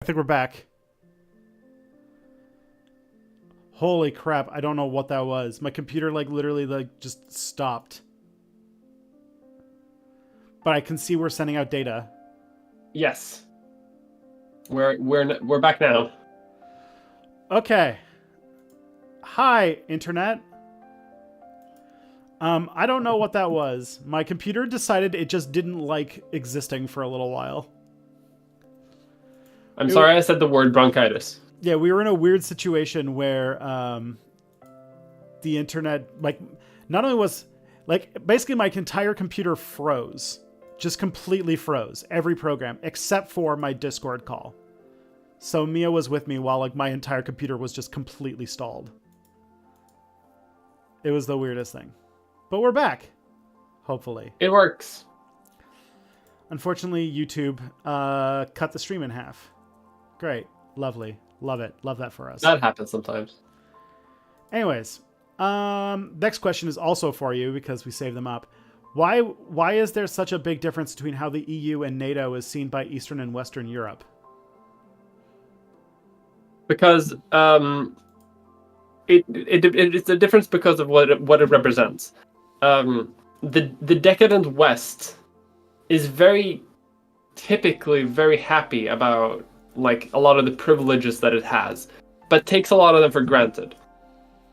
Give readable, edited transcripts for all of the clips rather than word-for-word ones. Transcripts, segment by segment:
I think we're back. Holy crap, I don't know what that was. My computer literally just stopped. But I can see we're sending out data. Yes. We're back now. Okay. Hi, internet. I don't know what that was. My computer decided it just didn't like existing for a little while. I'm sorry I said the word bronchitis. Yeah, we were in a weird situation where the internet, not only was, basically my entire computer froze. Just completely froze. Every program, except for my Discord call. So Mia was with me while, my entire computer was just completely stalled. It was the weirdest thing. But we're back. Hopefully. It works. Unfortunately, YouTube cut the stream in half. Great. Lovely. Love it. Love that for us. That happens sometimes. Anyways, next question is also for you because we saved them up. Why is there such a big difference between how the EU and NATO is seen by Eastern and Western Europe? Because it's a difference because of what it represents. The decadent West is typically very happy about a lot of the privileges that it has, but takes a lot of them for granted.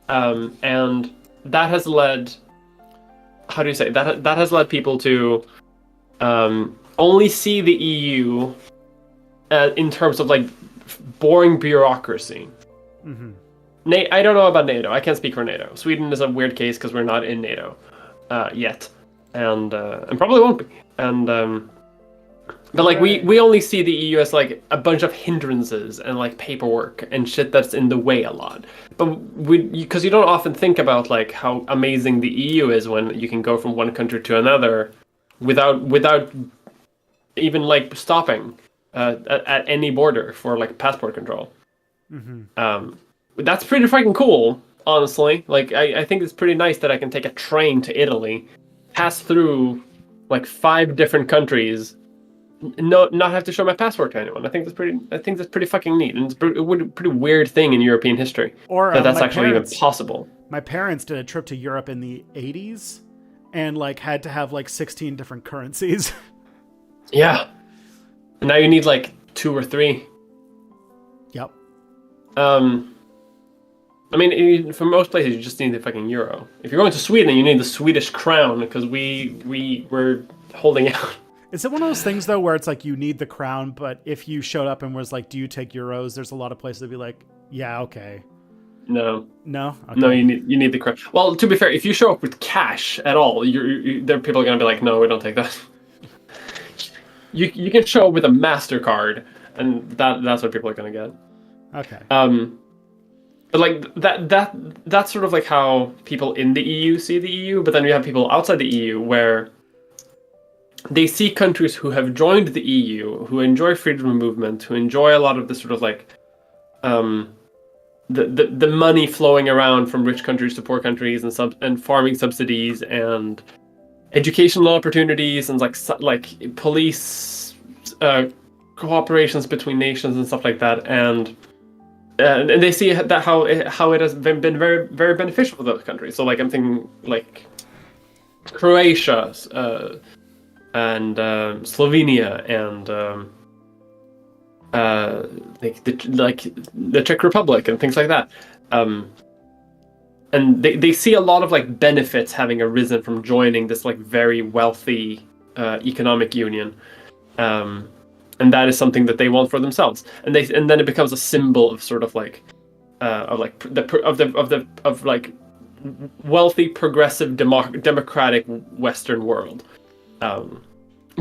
And that has led, how do you say, that has led people to only see the EU in terms of boring bureaucracy. Mm-hmm. I don't know about NATO. I can't speak for NATO. Sweden is a weird case because we're not in NATO yet, and probably won't be. And but we only see the EU as a bunch of hindrances and paperwork and shit that's in the way a lot. But because you don't often think about how amazing the EU is when you can go from one country to another without even stopping at any border for passport control. Mm-hmm. That's pretty freaking cool, honestly. I think it's pretty nice that I can take a train to Italy, pass through 5 different countries, not have to show my passport to anyone. I think that's pretty fucking neat, and it's a pretty weird thing in European history. Or that's actually even possible. My parents did a trip to Europe in the 80s, and had to have 16 different currencies. Yeah. And now you need 2 or 3. Yep. I mean, for most places, you just need the fucking euro. If you're going to Sweden, you need the Swedish crown because we were holding out. Is it one of those things though where it's you need the crown, but if you showed up and was do you take euros? There's a lot of places that'd be yeah, okay. No. No. Okay. No, you need the crown. Well, to be fair, if you show up with cash at all, there people are gonna be no, we don't take that. You can show up with a MasterCard, and that's what people are gonna get. Okay. But that's sort of how people in the EU see the EU, but then you have people outside the EU where they see countries who have joined the EU, who enjoy freedom of movement, who enjoy a lot of the sort of the money flowing around from rich countries to poor countries, and farming subsidies and educational opportunities and police cooperations between nations and stuff like that, and they see that how it has been very, very beneficial for those countries. So I'm thinking Croatia and Slovenia and the Czech Republic and things like that. And they see a lot of benefits having arisen from joining this very wealthy economic union. And that is something that they want for themselves, and then it becomes a symbol of sort of wealthy, progressive, democratic Western world,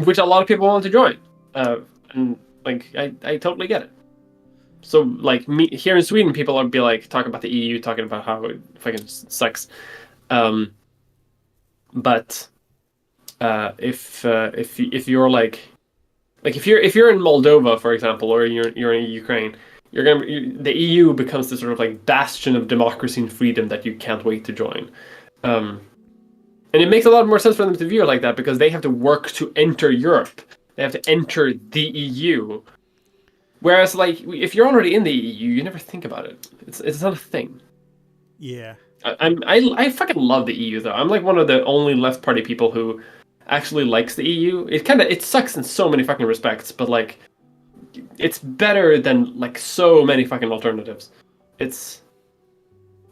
which a lot of people want to join, and I totally get it. So me here in Sweden, people will be talking about the EU, talking about how it fucking sucks, but if you're if you're in Moldova, for example, or you're in Ukraine, the EU becomes this sort of bastion of democracy and freedom that you can't wait to join. And it makes a lot more sense for them to view it like that because they have to work to enter Europe. They have to enter the EU, Whereas, like, if you're already in the EU, you never think about it. It's not a thing. Yeah. I fucking love the EU though. I'm like one of the only left party people who actually likes the EU. It sucks in so many fucking respects, but like it's better than like so many fucking alternatives. It's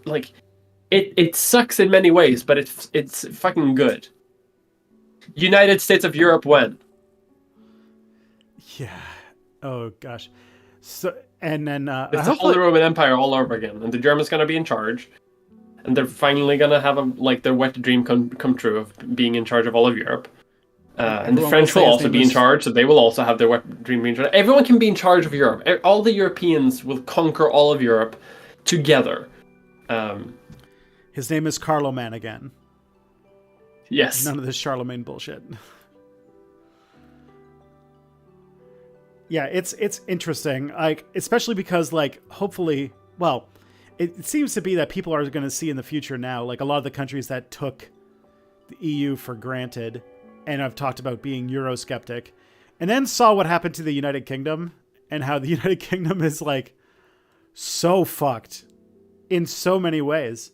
like it sucks in many ways, but it's fucking good. United States of Europe when? Yeah. Oh gosh. So and then It's the Holy Roman Empire all over again, and the Germans gonna be in charge. And they're finally gonna have their wet dream come true of being in charge of all of Europe. And the French will also be in charge, so they will also have their wet dream being in charge. Everyone can be in charge of Europe. All the Europeans will conquer all of Europe together. His name is Carloman again. Yes. None of this Charlemagne bullshit. Yeah, it's interesting, like especially because like hopefully, well, it seems to be that people are going to see in the future now, like a lot of the countries that took the EU for granted and have talked about being Eurosceptic, and then saw what happened to the United Kingdom and how the United Kingdom is like so fucked in so many ways.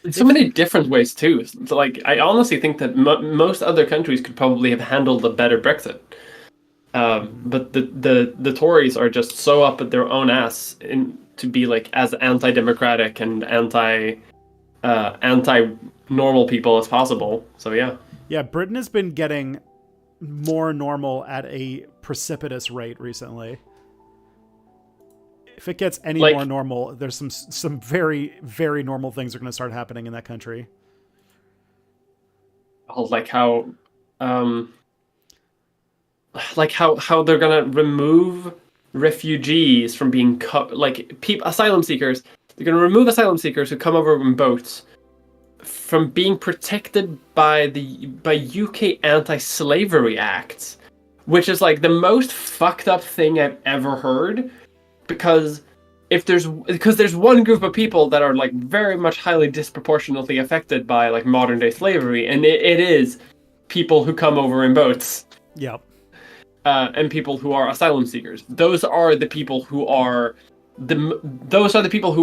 In so many different ways too. So, like, I honestly think that most other countries could probably have handled a better Brexit. But the Tories are just so up at their own ass to be like as anti-democratic and anti-normal people as possible. So yeah. Yeah, Britain has been getting more normal at a precipitous rate recently. If it gets any more normal, there's some very, very normal things are going to start happening in that country. Like how they're gonna remove refugees from being asylum seekers. They're gonna remove asylum seekers who come over in boats from being protected by UK anti-slavery acts, which is like the most fucked up thing I've ever heard. Because there's one group of people that are like very much highly disproportionately affected by like modern day slavery, and it is people who come over in boats. Yep. And people who are asylum seekers. Those are the people who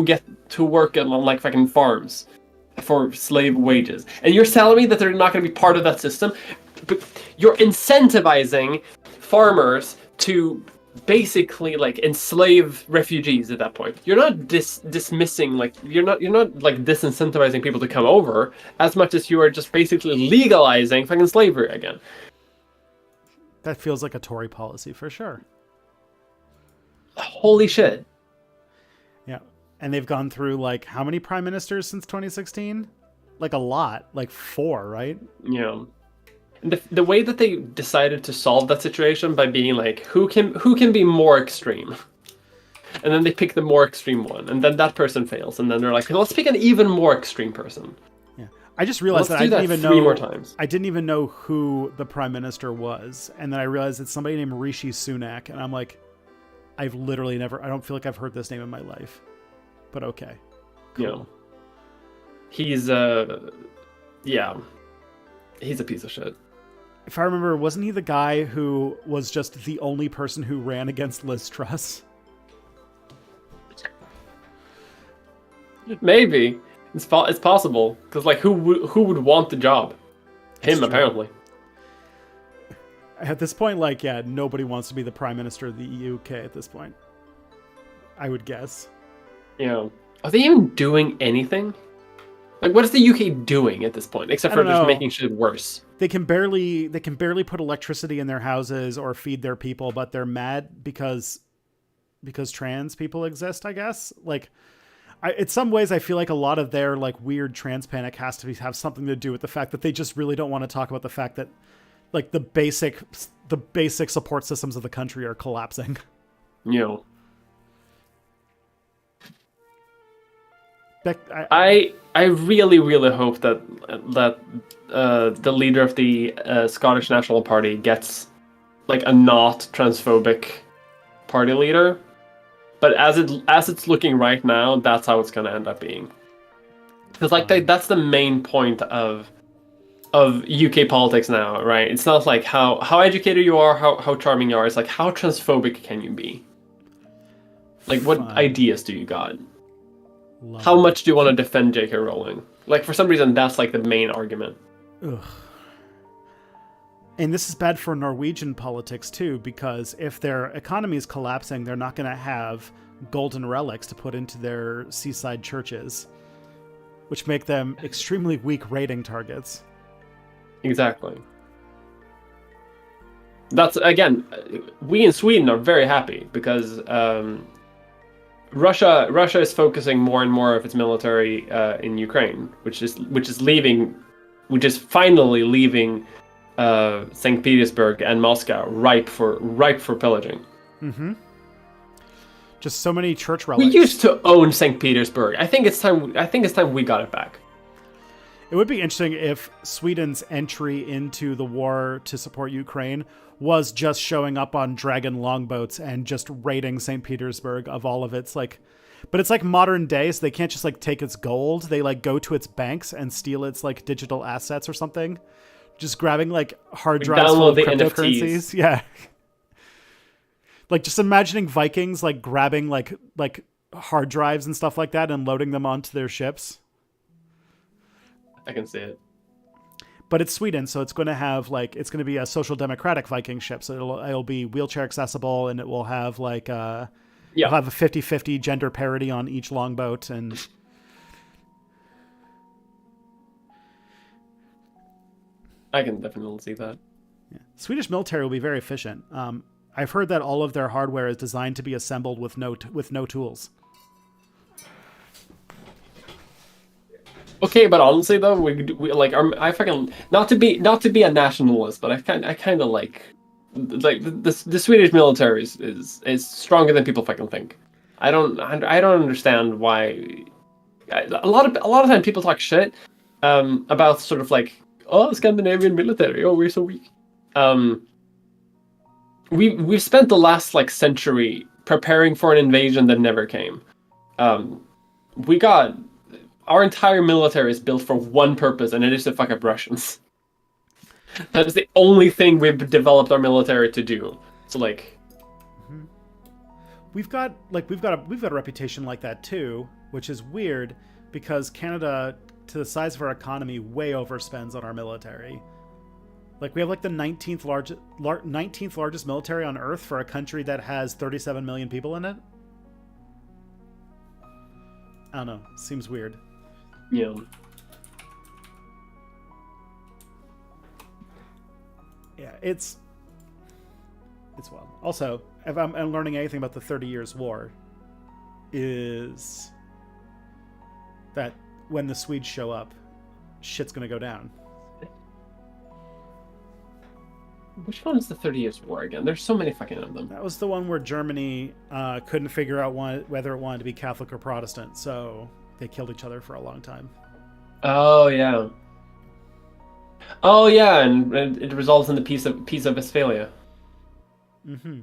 get to work on like fucking farms for slave wages. And you're telling me that they're not going to be part of that system? But you're incentivizing farmers to basically like enslave refugees at that point. You're not dismissing, like you're not like disincentivizing people to come over as much as you are just basically legalizing fucking slavery again. That feels like a Tory policy for sure. Holy shit. Yeah. And they've gone through like how many prime ministers since 2016? Like a lot, like 4, right? Yeah. The way that they decided to solve that situation by being like, who can be more extreme? And then they pick the more extreme one, and then that person fails, and then they're like, let's pick an even more extreme person. Yeah. I just realized that I didn't even know 3 more times. I didn't even know who the prime minister was, and then I realized it's somebody named Rishi Sunak, and I'm like, I don't feel like I've heard this name in my life. But okay. Cool. Yeah. He's he's a piece of shit. If I remember, wasn't he the guy who was just the only person who ran against Liz Truss? Maybe. It's possible. Because, like, who would want the job? Him, apparently. At this point, like, yeah, nobody wants to be the Prime Minister of the UK at this point. I would guess. Yeah. Are they even doing anything? Like, what is the UK doing at this point, except for just making shit worse? They can barely put electricity in their houses or feed their people, but they're mad because trans people exist, I guess. Like, in some ways, I feel like a lot of their like weird trans panic has to have something to do with the fact that they just really don't want to talk about the fact that like the basic support systems of the country are collapsing. Yeah. I really, really hope that the leader of the Scottish National Party gets like a not transphobic party leader, but as it's looking right now, that's how it's going to end up being. Because like that's the main point of of UK politics now, right? It's not like how educated you are, how charming you are. It's like how transphobic can you be? Like what ideas do you got? How much do you want to defend J.K. Rowling? Like for some reason that's like the main argument. Ugh. And this is bad for Norwegian politics too, because if their economy is collapsing, they're not going to have golden relics to put into their seaside churches, which make them extremely weak rating targets. Exactly. That's, again, we in Sweden are very happy because Russia is focusing more and more of its military in Ukraine, which is finally leaving St. Petersburg and Moscow ripe for pillaging. Mm-hmm. Just so many church relics. We used to own St. Petersburg. I think it's time we got it back. It would be interesting if Sweden's entry into the war to support Ukraine was just showing up on dragon longboats and just raiding St. Petersburg of all of its like, but it's like modern day, so they can't just like take its gold. They like go to its banks and steal its like digital assets or something. Just grabbing like hard drives full of cryptocurrencies. NFTs. Yeah. Like just imagining Vikings like grabbing like hard drives and stuff like that and loading them onto their ships. I can see it. But it's Sweden, so it's going to have like it's going to be a social democratic Viking ship. So it'll be wheelchair accessible, and it will have like it'll have a 50-50 gender parity on each longboat, and I can definitely see that. Yeah. Swedish military will be very efficient. I've heard that all of their hardware is designed to be assembled with no tools. Okay, but honestly though, we like I fucking not to be a nationalist, but I kind of like the Swedish military is stronger than people fucking think. I don't understand why. A lot of time people talk shit about sort of like, oh, Scandinavian military, oh, we're so weak. We've spent the last like century preparing for an invasion that never came. Our entire military is built for one purpose, and it is to fuck up Russians. That is the only thing we've developed our military to do. So like, we've got a reputation like that too, which is weird because Canada, to the size of our economy, way overspends on our military. Like we have like the 19th largest military on Earth for a country that has 37 million people in it. I don't know. Seems weird. Yeah. Yeah, it's wild. Also, if I'm learning anything about the 30 Years' War, is that when the Swedes show up, shit's gonna go down. Which one is the 30 Years' War again? There's so many fucking of them. That was the one where Germany couldn't figure out whether it wanted to be Catholic or Protestant, so they killed each other for a long time. Oh yeah. Oh yeah, and it resolves in the Peace of Westphalia. Mm-hmm.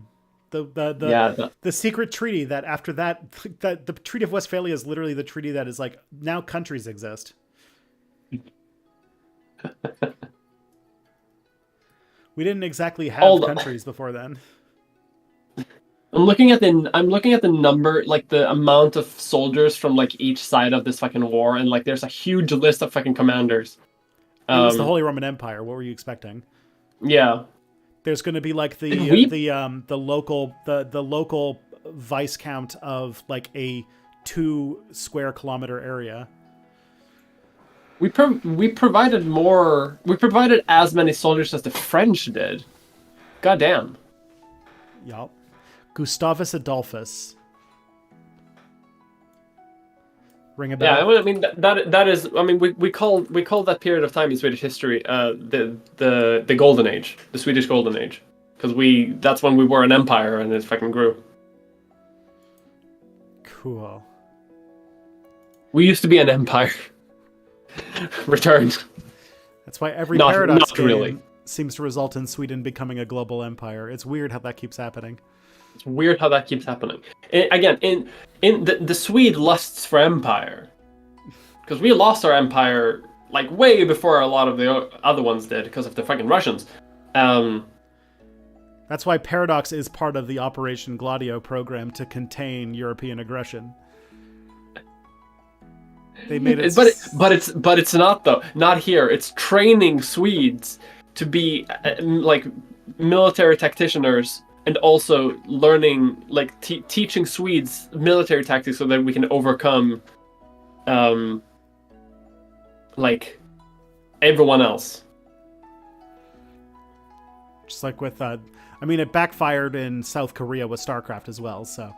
The secret treaty that after that the Treaty of Westphalia is literally the treaty that is like now countries exist. We didn't exactly have countries before then. I'm looking at the number, like the amount of soldiers from like each side of this fucking war, and like there's a huge list of fucking commanders. It was the Holy Roman Empire. What were you expecting? Yeah. There's going to be like the local vice count of like a 2 square kilometer area. We provided as many soldiers as the French did. Goddamn. Yup. Gustavus Adolphus. Ring a bell? Yeah, I mean that is. I mean, we call that period of time in Swedish history the Golden Age, the Swedish Golden Age, because that's when we were an empire and it fucking grew. Cool. We used to be an empire. Returned. That's why every Paradox game really seems to result in Sweden becoming a global empire. It's weird how that keeps happening. It's weird how that keeps happening. Again, in the Swede lusts for empire, because we lost our empire like way before a lot of the other ones did because of the fucking Russians. That's why Paradox is part of the Operation Gladio program to contain European aggression. They made it, but it's not though. Not here. It's training Swedes to be like military tacticians, and also learning like teaching Swedes military tactics so that we can overcome, like everyone else. Just like with, I mean, it backfired in South Korea with StarCraft as well. So.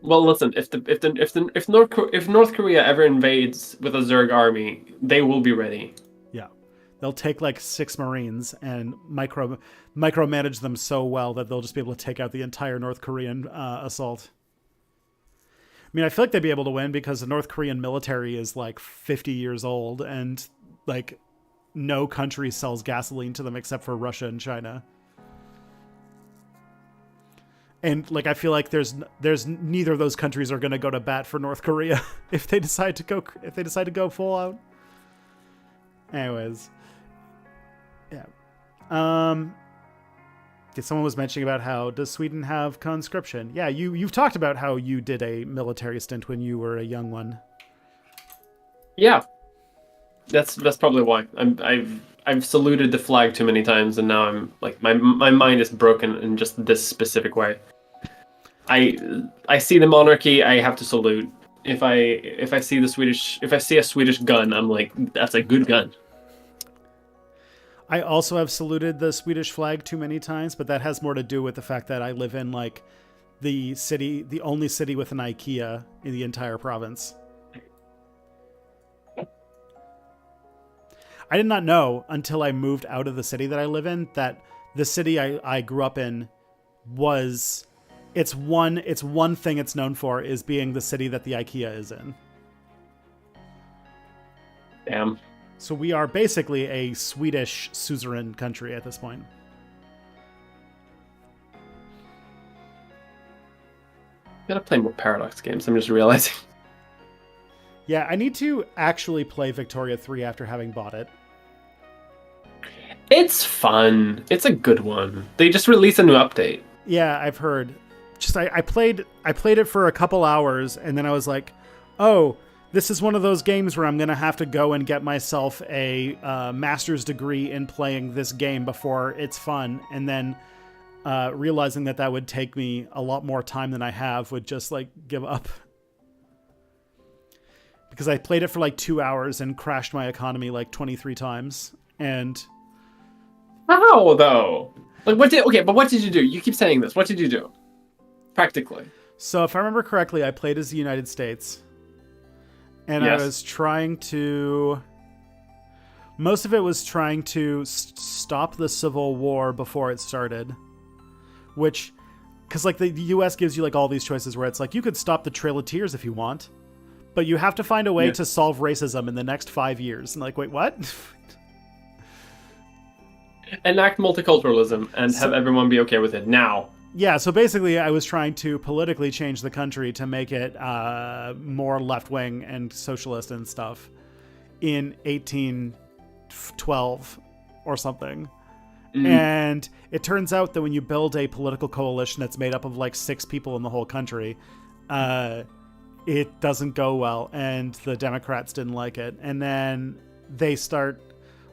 Well, listen. If North Korea ever invades with a Zerg army, they will be ready. Yeah, they'll take like 6 Marines and micromanage them so well that they'll just be able to take out the entire North Korean assault. I mean, I feel like they'd be able to win because the North Korean military is like 50 years old, and like no country sells gasoline to them except for Russia and China. And like I feel like there's neither of those countries are going to go to bat for North Korea if they decide to go full out. Anyways, yeah. Someone was mentioning about how does Sweden have conscription? Yeah, you've talked about how you did a military stint when you were a young one. Yeah, that's probably why I've saluted the flag too many times, and now I'm like my mind is broken in just this specific way. I see the monarchy, I have to salute. If I see a Swedish gun, I'm like, that's a good gun. I also have saluted the Swedish flag too many times, but that has more to do with the fact that I live in like the only city with an IKEA in the entire province. I did not know until I moved out of the city that I live in that the city I grew up in was it's one thing it's known for is being the city that the IKEA is in. Damn. So we are basically a Swedish suzerain country at this point. Gotta play more Paradox games, I'm just realizing. Yeah, I need to actually play Victoria 3 after having bought it. It's fun. It's a good one. They just released a new update. Yeah, I've heard. Just I played it for a couple hours, and then I was like, oh, this is one of those games where I'm going to have to go and get myself a master's degree in playing this game before it's fun. And then realizing that would take me a lot more time than I have would just like give up. Because I played it for like 2 hours and crashed my economy like 23 times. And how though? Like what did you do? You keep saying this. What did you do? Practically. So if I remember correctly, I played as the United States. And yes. I was trying to... Most of it was trying to stop the Civil War before it started. Which... Because like the US gives you like all these choices where it's like, you could stop the Trail of Tears if you want. But you have to find a way to solve racism in the next 5 years. And like, wait, what? Enact multiculturalism and have everyone be okay with it now. Yeah, so basically I was trying to politically change the country to make it more left-wing and socialist and stuff in 1812 or something. Mm. And it turns out that when you build a political coalition that's made up of like 6 people in the whole country, it doesn't go well, and the Democrats didn't like it. And then they start...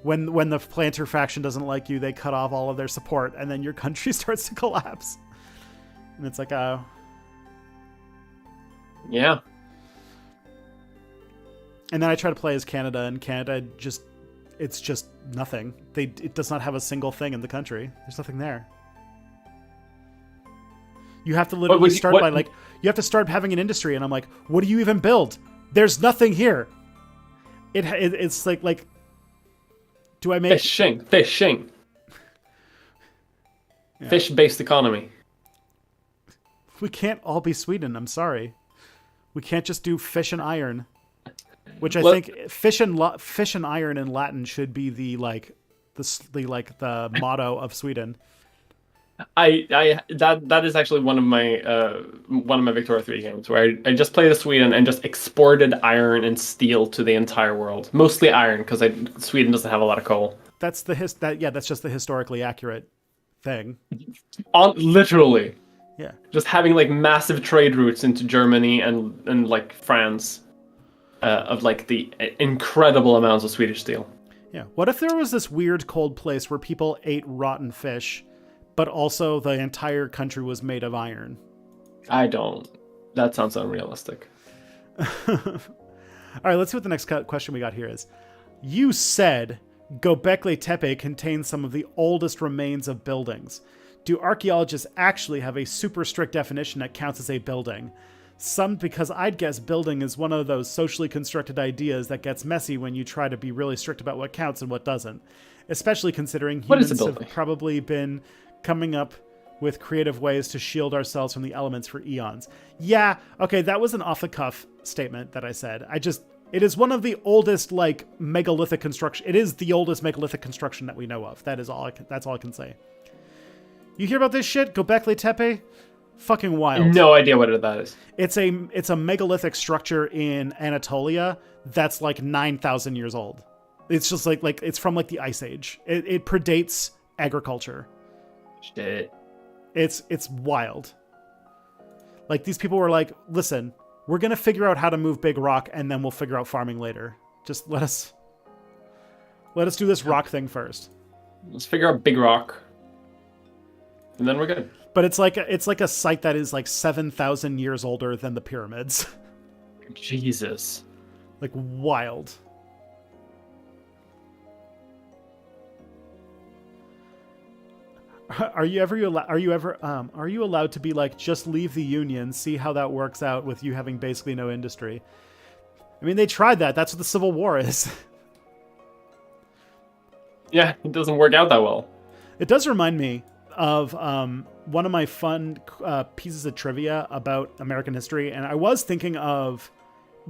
When the planter faction doesn't like you, they cut off all of their support, and then your country starts to collapse. And it's like, yeah. And then I try to play as Canada, and Canada it's just nothing. It does not have a single thing in the country. There's nothing there. You have to literally you have to start having an industry, and I'm like, what do you even build? There's nothing here. It's like. Do I make fishing? Yeah. Fish-based economy. We can't all be Sweden. I'm sorry. We can't just do fish and iron, which I think fish and iron in Latin should be the motto of Sweden. That is actually one of my Victoria 3 games where I just played as Sweden and just exported iron and steel to the entire world. Mostly iron because Sweden doesn't have a lot of coal. That's that's just the historically accurate thing. Literally. Yeah. Just having like massive trade routes into Germany and like France of like the incredible amounts of Swedish steel. Yeah. What if there was this weird cold place where people ate rotten fish, but also the entire country was made of iron? That sounds unrealistic. All right, let's see what the next question we got here is. You said Göbekli Tepe contains some of the oldest remains of buildings. Do archaeologists actually have a super strict definition that counts as a building? Because I'd guess building is one of those socially constructed ideas that gets messy when you try to be really strict about what counts and what doesn't. Especially considering humans have probably been coming up with creative ways to shield ourselves from the elements for eons. Yeah, okay, that was an off-the-cuff statement that I said. It is one of the oldest, like, megalithic construction. It is the oldest megalithic construction that we know of. That's all I can say. You hear about this shit? Göbekli Tepe? Fucking wild. No idea what that is. It's a megalithic structure in Anatolia that's like 9,000 years old. It's just like it's from like the Ice Age. It predates agriculture. Shit. It's wild. Like these people were like, listen, we're gonna figure out how to move big rock and then we'll figure out farming later. Just let us do this rock thing first. Let's figure out big rock. And then we're good. But it's like a site that is like 7,000 years older than the pyramids. Jesus. Like wild. Are you allowed to be like, just leave the union, see how that works out with you having basically no industry? I mean, they tried that. That's what the Civil War is. Yeah, it doesn't work out that well. It does remind me of one of my fun pieces of trivia about American history, and I was thinking of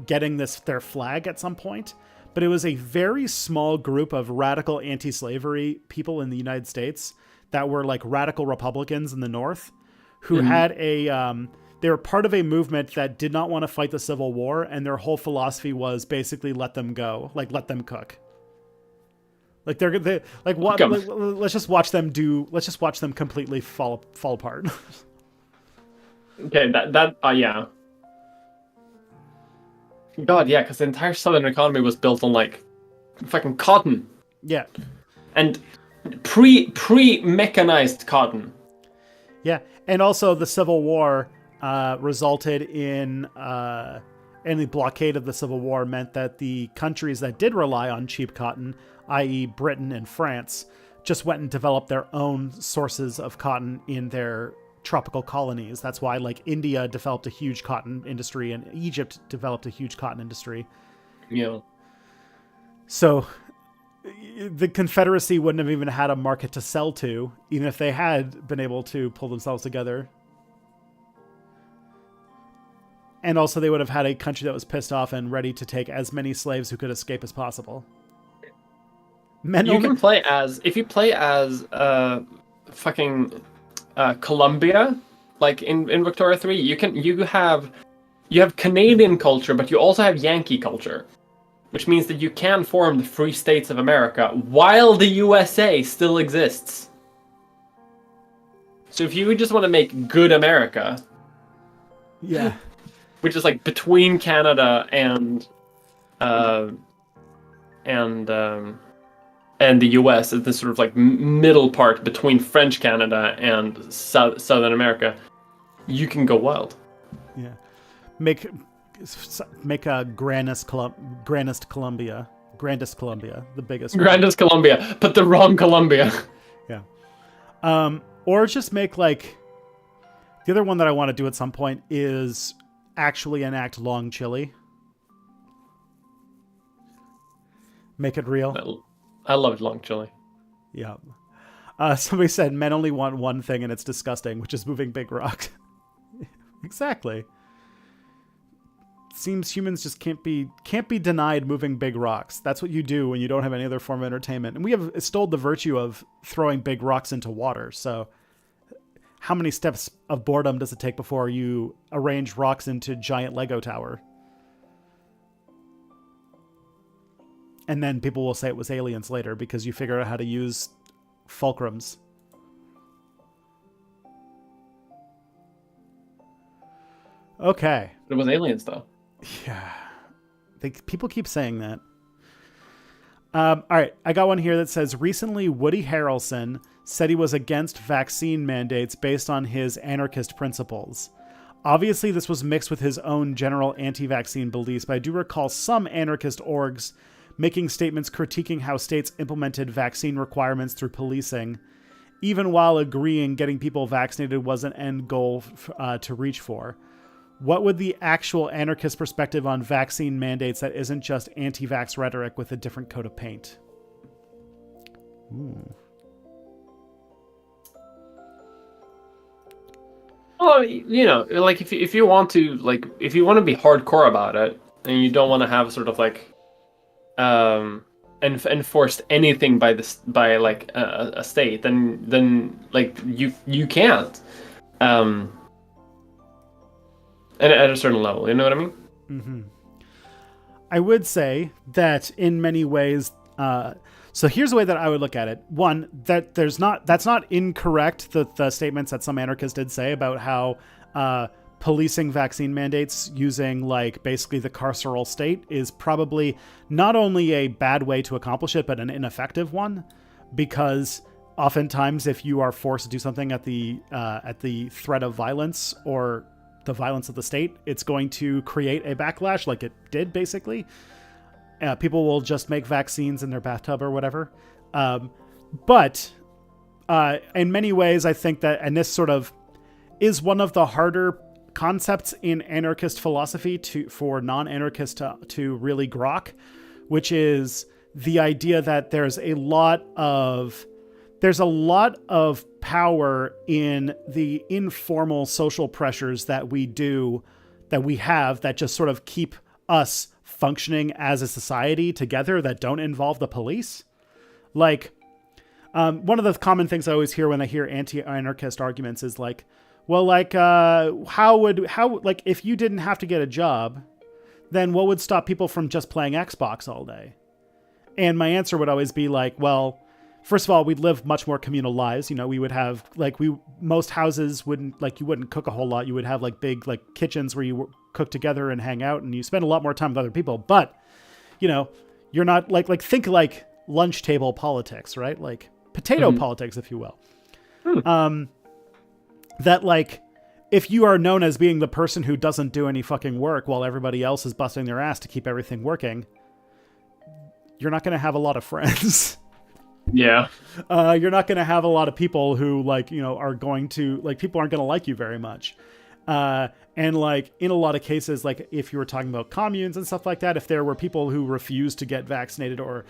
getting their flag at some point, but it was a very small group of radical anti-slavery people in the United States that were like radical Republicans in the North who had they were part of a movement that did not want to fight the Civil War, and their whole philosophy was basically let them go, like let them cook. Like they like what? Let's just watch them completely fall apart. Okay, yeah. God, yeah, because the entire Southern economy was built on like fucking cotton. Yeah, and pre-mechanized cotton. Yeah, and also the Civil War resulted in the blockade of the Civil War meant that the countries that did rely on cheap cotton, i.e. Britain and France, just went and developed their own sources of cotton in their tropical colonies. That's why like India developed a huge cotton industry and Egypt developed a huge cotton industry. Yeah. So the Confederacy wouldn't have even had a market to sell to, even if they had been able to pull themselves together. And also they would have had a country that was pissed off and ready to take as many slaves who could escape as possible. If you play as fucking Colombia, like in Victoria 3, you have Canadian culture, but you also have Yankee culture, which means that you can form the Free States of America while the USA still exists. So if you just want to make good America, yeah, which is like between Canada and the US, is this sort of like middle part between French Canada and Southern America, you can go wild. Yeah, make a grandest Columbia, the biggest. Grandest Columbia, but the wrong Columbia. Yeah. Or just make like the other one that I want to do at some point is actually enact long Chile. Make it real. I loved long Chile. Yeah. Somebody said men only want one thing and it's disgusting, which is moving big rocks. Exactly. Seems humans just can't be denied moving big rocks. That's what you do when you don't have any other form of entertainment. And we have extolled the virtue of throwing big rocks into water. So how many steps of boredom does it take before you arrange rocks into giant Lego tower? And then people will say it was aliens later because you figure out how to use fulcrums. Okay. It was aliens, though. Yeah. People keep saying that. All right. I got one here that says, recently Woody Harrelson said he was against vaccine mandates based on his anarchist principles. Obviously, this was mixed with his own general anti-vaccine beliefs, but I do recall some anarchist orgs making statements critiquing how states implemented vaccine requirements through policing, even while agreeing getting people vaccinated was an end goal to reach for. What would the actual anarchist perspective on vaccine mandates that isn't just anti-vax rhetoric with a different coat of paint? Ooh. Well, you know, like if you want to be hardcore about it and you don't want to have sort of like enforced anything by a state, then like you can't. And at a certain level, you know what I mean? Mm-hmm. I would say that in many ways, so here's the way that I would look at it. One, that that's not incorrect, the statements that some anarchists did say about how policing vaccine mandates using like basically the carceral state is probably not only a bad way to accomplish it, but an ineffective one, because oftentimes if you are forced to do something at the threat of violence or the violence of the state, it's going to create a backlash like it did basically. People will just make vaccines in their bathtub or whatever. But in many ways, I think that, and this sort of is one of the harder concepts in anarchist philosophy for non-anarchists to really grok, which is the idea that there's a lot of power in the informal social pressures that we have that just sort of keep us functioning as a society together that don't involve the police. Like, one of the common things I always hear when I hear anti-anarchist arguments is like, well, like, like if you didn't have to get a job, then what would stop people from just playing Xbox all day? And my answer would always be like, well, first of all, we'd live much more communal lives. You know, we would have most houses you wouldn't cook a whole lot. You would have like big like kitchens where you cook together and hang out, and you spend a lot more time with other people. But, you know, you're not think like lunch table politics, right? Like potato politics, if you will. That like, if you are known as being the person who doesn't do any fucking work while everybody else is busting their ass to keep everything working, you're not going to have a lot of friends. Yeah. You're not going to have a lot of people who like, you know, are going to like, people aren't going to like you very much. And like in a lot of cases, like if you were talking about communes and stuff like that, if there were people who refused to get vaccinated or,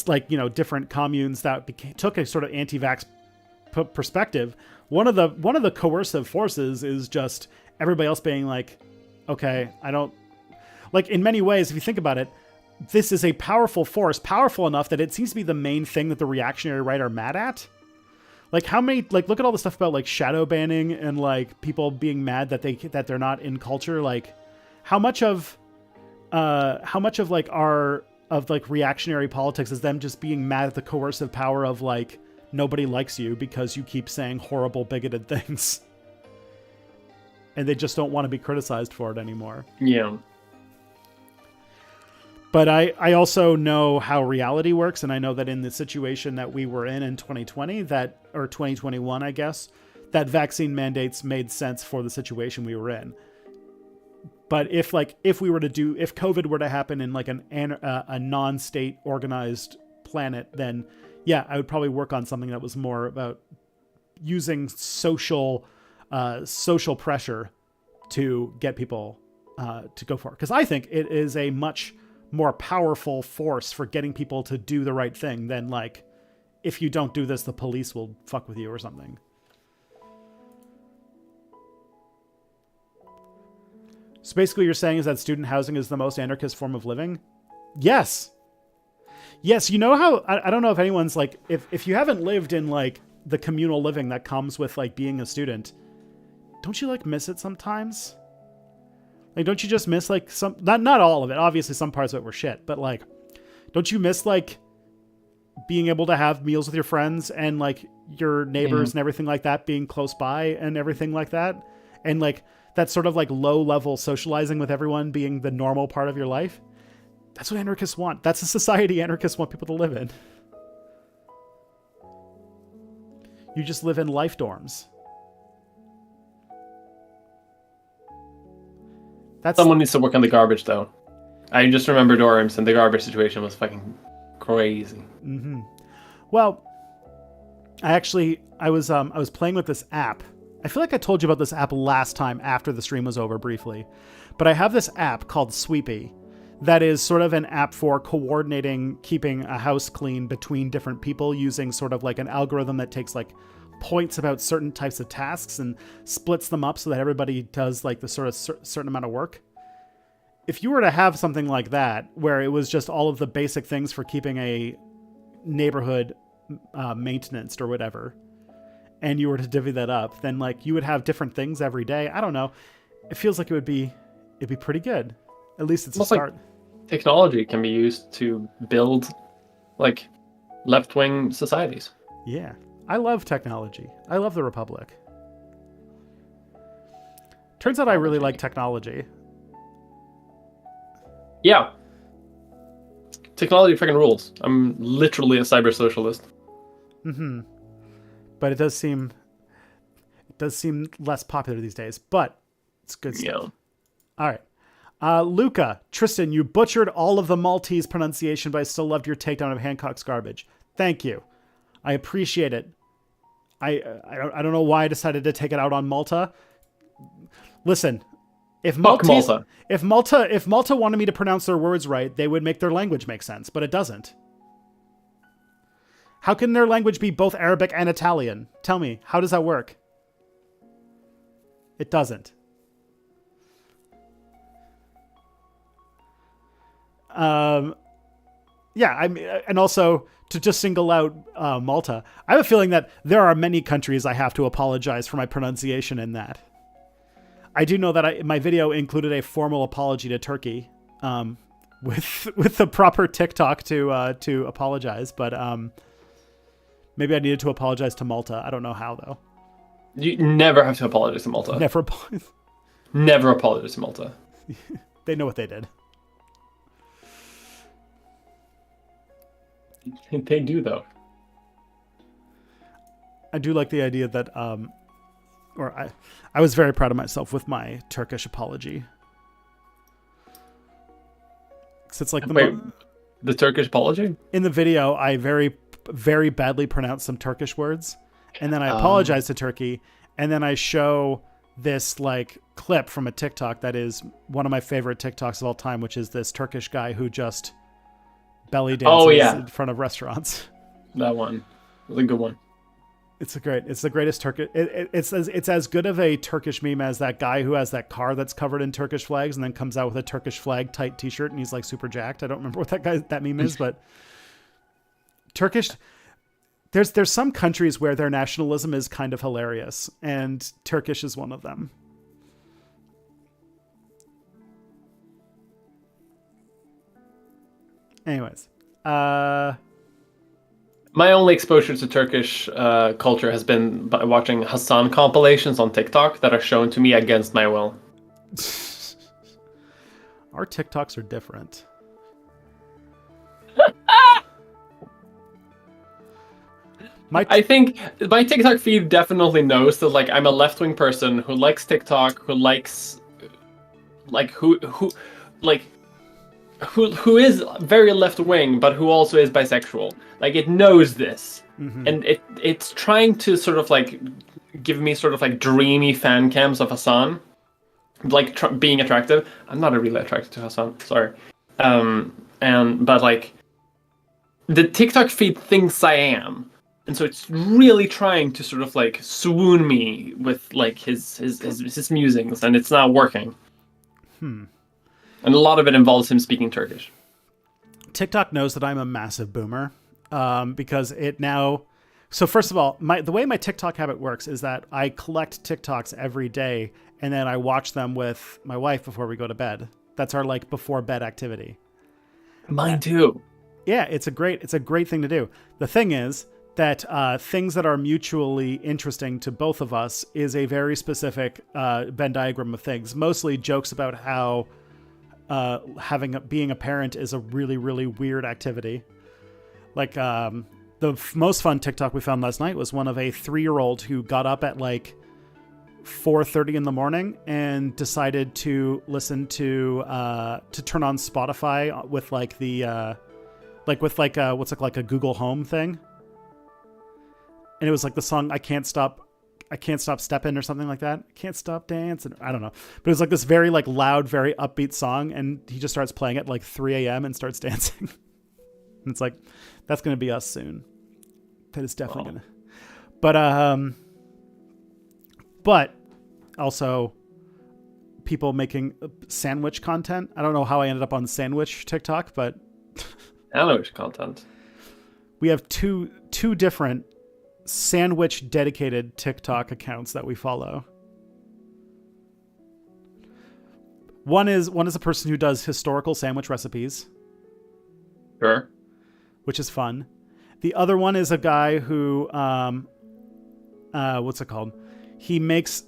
like, you know, different communes that took a sort of anti-vax perspective, one of the coercive forces is just everybody else being like, okay, I don't like, in many ways, if you think about it, this is a powerful force, powerful enough that it seems to be the main thing that the reactionary right are mad at. Like how many, like, look at all the stuff about like shadow banning and like people being mad that they're not in culture. Like how much of like reactionary politics is them just being mad at the coercive power of like, nobody likes you because you keep saying horrible, bigoted things. And they just don't want to be criticized for it anymore. Yeah. But I also know how reality works, and I know that in the situation that we were in 2020, or 2021, I guess, that vaccine mandates made sense for the situation we were in. But if COVID were to happen in like a non-state organized planet, then yeah, I would probably work on something that was more about using social pressure to get people to go for it. Because I think it is a much more powerful force for getting people to do the right thing than like, if you don't do this, the police will fuck with you or something. So basically what you're saying is that student housing is the most anarchist form of living? Yes. Yes, you know how, I don't know if anyone's like, if you haven't lived in like the communal living that comes with like being a student, don't you like miss it sometimes? Like, don't you just miss like some, not all of it. Obviously some parts of it were shit, but like, don't you miss like being able to have meals with your friends and like your neighbors and everything like that being close by and everything like that? And like that sort of like low level socializing with everyone being the normal part of your life. That's what anarchists want. That's a society anarchists want people to live in. You just live in life dorms. Someone needs to work on the garbage, though. I just remember dorms, and the garbage situation was fucking crazy. Mm-hmm. Well, I was playing with this app. I feel like I told you about this app last time after the stream was over briefly, but I have this app called Sweepy that is sort of an app for coordinating, keeping a house clean between different people using sort of like an algorithm that takes like points about certain types of tasks and splits them up so that everybody does like the sort of certain amount of work. If you were to have something like that, where it was just all of the basic things for keeping a neighborhood maintenanced or whatever, and you were to divvy that up, then like you would have different things every day. I don't know. It feels like it'd be pretty good. At least it's a start. Like technology can be used to build like left-wing societies. Yeah. I love technology. I love the Republic. Turns out I really like technology. Yeah. Technology freaking rules. I'm literally a cyber socialist. Mm-hmm. But it does seem less popular these days, but it's good stuff. Yeah. All right. Luca, Tristan, you butchered all of the Maltese pronunciation, but I still loved your takedown of Hancock's garbage. Thank you. I appreciate it. I don't know why I decided to take it out on Malta. Listen, if Malta wanted me to pronounce their words right, they would make their language make sense, but it doesn't. How can their language be both Arabic and Italian? Tell me, how does that work? It doesn't. Yeah, and also to just single out Malta, I have a feeling that there are many countries I have to apologize for my pronunciation in that. I do know that my video included a formal apology to Turkey, with the proper TikTok to apologize, but maybe I needed to apologize to Malta. I don't know how though. You never have to apologize to Malta. Never apologize to Malta. They know what they did. They do, though. I do like the idea that, I was very proud of myself with my Turkish apology. So it's like the Turkish apology? In the video, I very, very badly pronounced some Turkish words, and then I apologize to Turkey, and then I show this like clip from a TikTok that is one of my favorite TikToks of all time, which is this Turkish guy who just belly dances in front of restaurants. That one was a good one. It's the greatest Turkish. It's as good of a Turkish meme as that guy who has that car that's covered in Turkish flags and then comes out with a Turkish flag tight T-shirt and he's like super jacked. I don't remember what that meme is, but Turkish. There's some countries where their nationalism is kind of hilarious, and Turkish is one of them. Anyways, my only exposure to Turkish culture has been by watching Hassan compilations on TikTok that are shown to me against my will. Our TikToks are different. I think my TikTok feed definitely knows that like I'm a left-wing person who likes TikTok, who likes who is very left-wing, but who also is bisexual. Like it knows this, and it's trying to sort of like give me sort of like dreamy fan cams of Hassan, like being attractive. I'm not really attracted to Hassan, sorry, but like the TikTok feed thinks I am. And so it's really trying to sort of like swoon me with like his musings, and it's not working. And a lot of it involves him speaking Turkish. TikTok knows that I'm a massive boomer, because it now. So first of all, the way my TikTok habit works is that I collect TikToks every day, and then I watch them with my wife before we go to bed. That's our like before bed activity. Mine too. Yeah, it's a great thing to do. The thing is that things that are mutually interesting to both of us is a very specific Venn diagram of things. Mostly jokes about how being a parent is a really, really weird activity. Like the most fun TikTok we found last night was one of a 3-year-old who got up at like 4:30 in the morning and decided to listen to turn on Spotify with like the what's a Google Home thing, and it was like the song I can't stop stepping or something like that. I can't stop dancing. I don't know, but it was like this very like loud, very upbeat song, and he just starts playing it at like 3 a.m. and starts dancing. And it's like, that's going to be us soon. That is definitely going to. But also people making sandwich content. I don't know how I ended up on sandwich TikTok, but sandwich content. We have two different sandwich dedicated TikTok accounts that we follow. One is a person who does historical sandwich recipes. Sure. Which is fun. The other one is a guy who, what's it called? He makes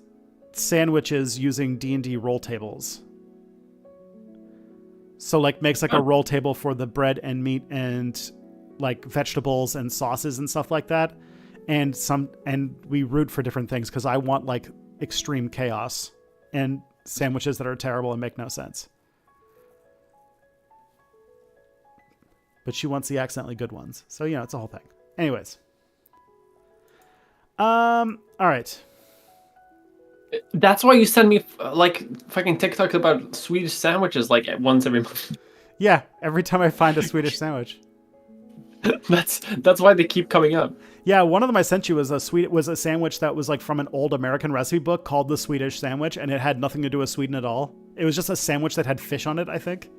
sandwiches using D&D roll tables. So like makes like a roll table for the bread and meat and like vegetables and sauces and stuff like that. And we root for different things because I want like extreme chaos and sandwiches that are terrible and make no sense. But she wants the accidentally good ones. So, it's a whole thing. Anyways. All right. That's why you send me like fucking TikToks about Swedish sandwiches like once every month. Yeah, every time I find a Swedish sandwich. That's why they keep coming up. Yeah, one of them I sent you was a sandwich that was like from an old American recipe book called the Swedish sandwich, and it had nothing to do with Sweden at all. It was just a sandwich that had fish on it, I think.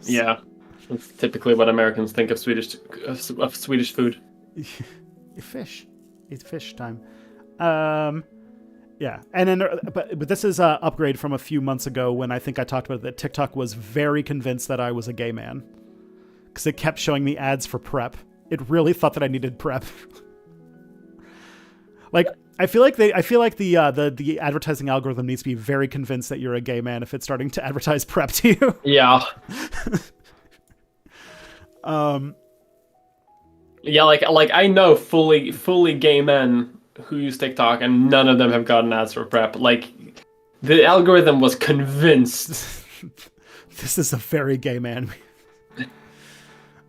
Yeah. That's typically what Americans think of Swedish food. Fish. It's fish time. Yeah. And then, but this is an upgrade from a few months ago when I think I talked about that TikTok was very convinced that I was a gay man because it kept showing me ads for PrEP. It really thought that I needed PrEP. Like, I feel like the advertising algorithm needs to be very convinced that you're a gay man if it's starting to advertise PrEP to you. Yeah. Yeah, like I know fully gay men who use TikTok, and none of them have gotten ads for PrEP. Like, the algorithm was convinced. This is a very gay man.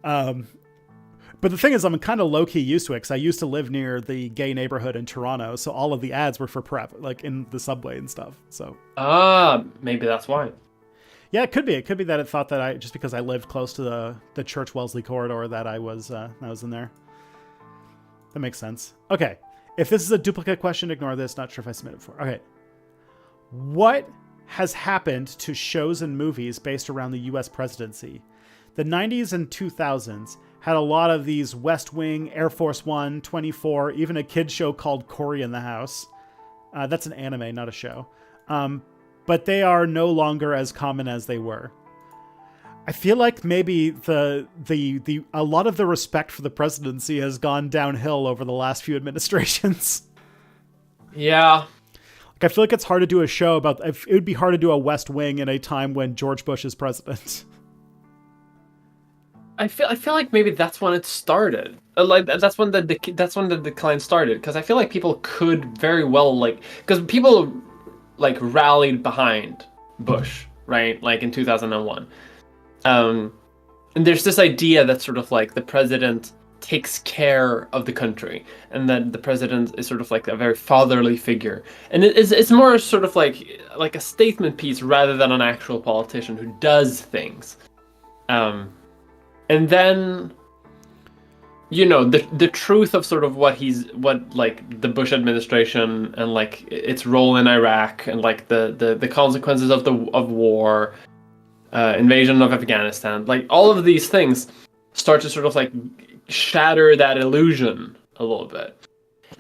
But the thing is, I'm kind of low-key used to it because I used to live near the gay neighborhood in Toronto, so all of the ads were for PrEP, like in the subway and stuff. So maybe that's why. Yeah, it could be. It could be that it thought that just because I lived close to the Church Wellesley corridor that I was in there. That makes sense. Okay. If this is a duplicate question, ignore this. Not sure if I submitted before. Okay. What has happened to shows and movies based around the US presidency? The 90s and 2000s had a lot of these West Wing, Air Force One, 24, even a kid's show called Cory in the House. That's an anime, not a show. But they are no longer as common as they were. I feel like maybe a lot of the respect for the presidency has gone downhill over the last few administrations. Yeah. Like, I feel like it's hard to do a show about. It would be hard to do a West Wing in a time when George Bush is president. I feel like maybe that's when it started. Like that's when the decline started. Because I feel like people could very well because people rallied behind Bush, right? Like in 2001. And there's this idea that sort of like the president takes care of the country, and that the president is sort of like a very fatherly figure. And it's more sort of like a statement piece rather than an actual politician who does things. And then, the truth of sort of what the Bush administration and its role in Iraq and the consequences of war, invasion of Afghanistan, all of these things start to sort of shatter that illusion a little bit.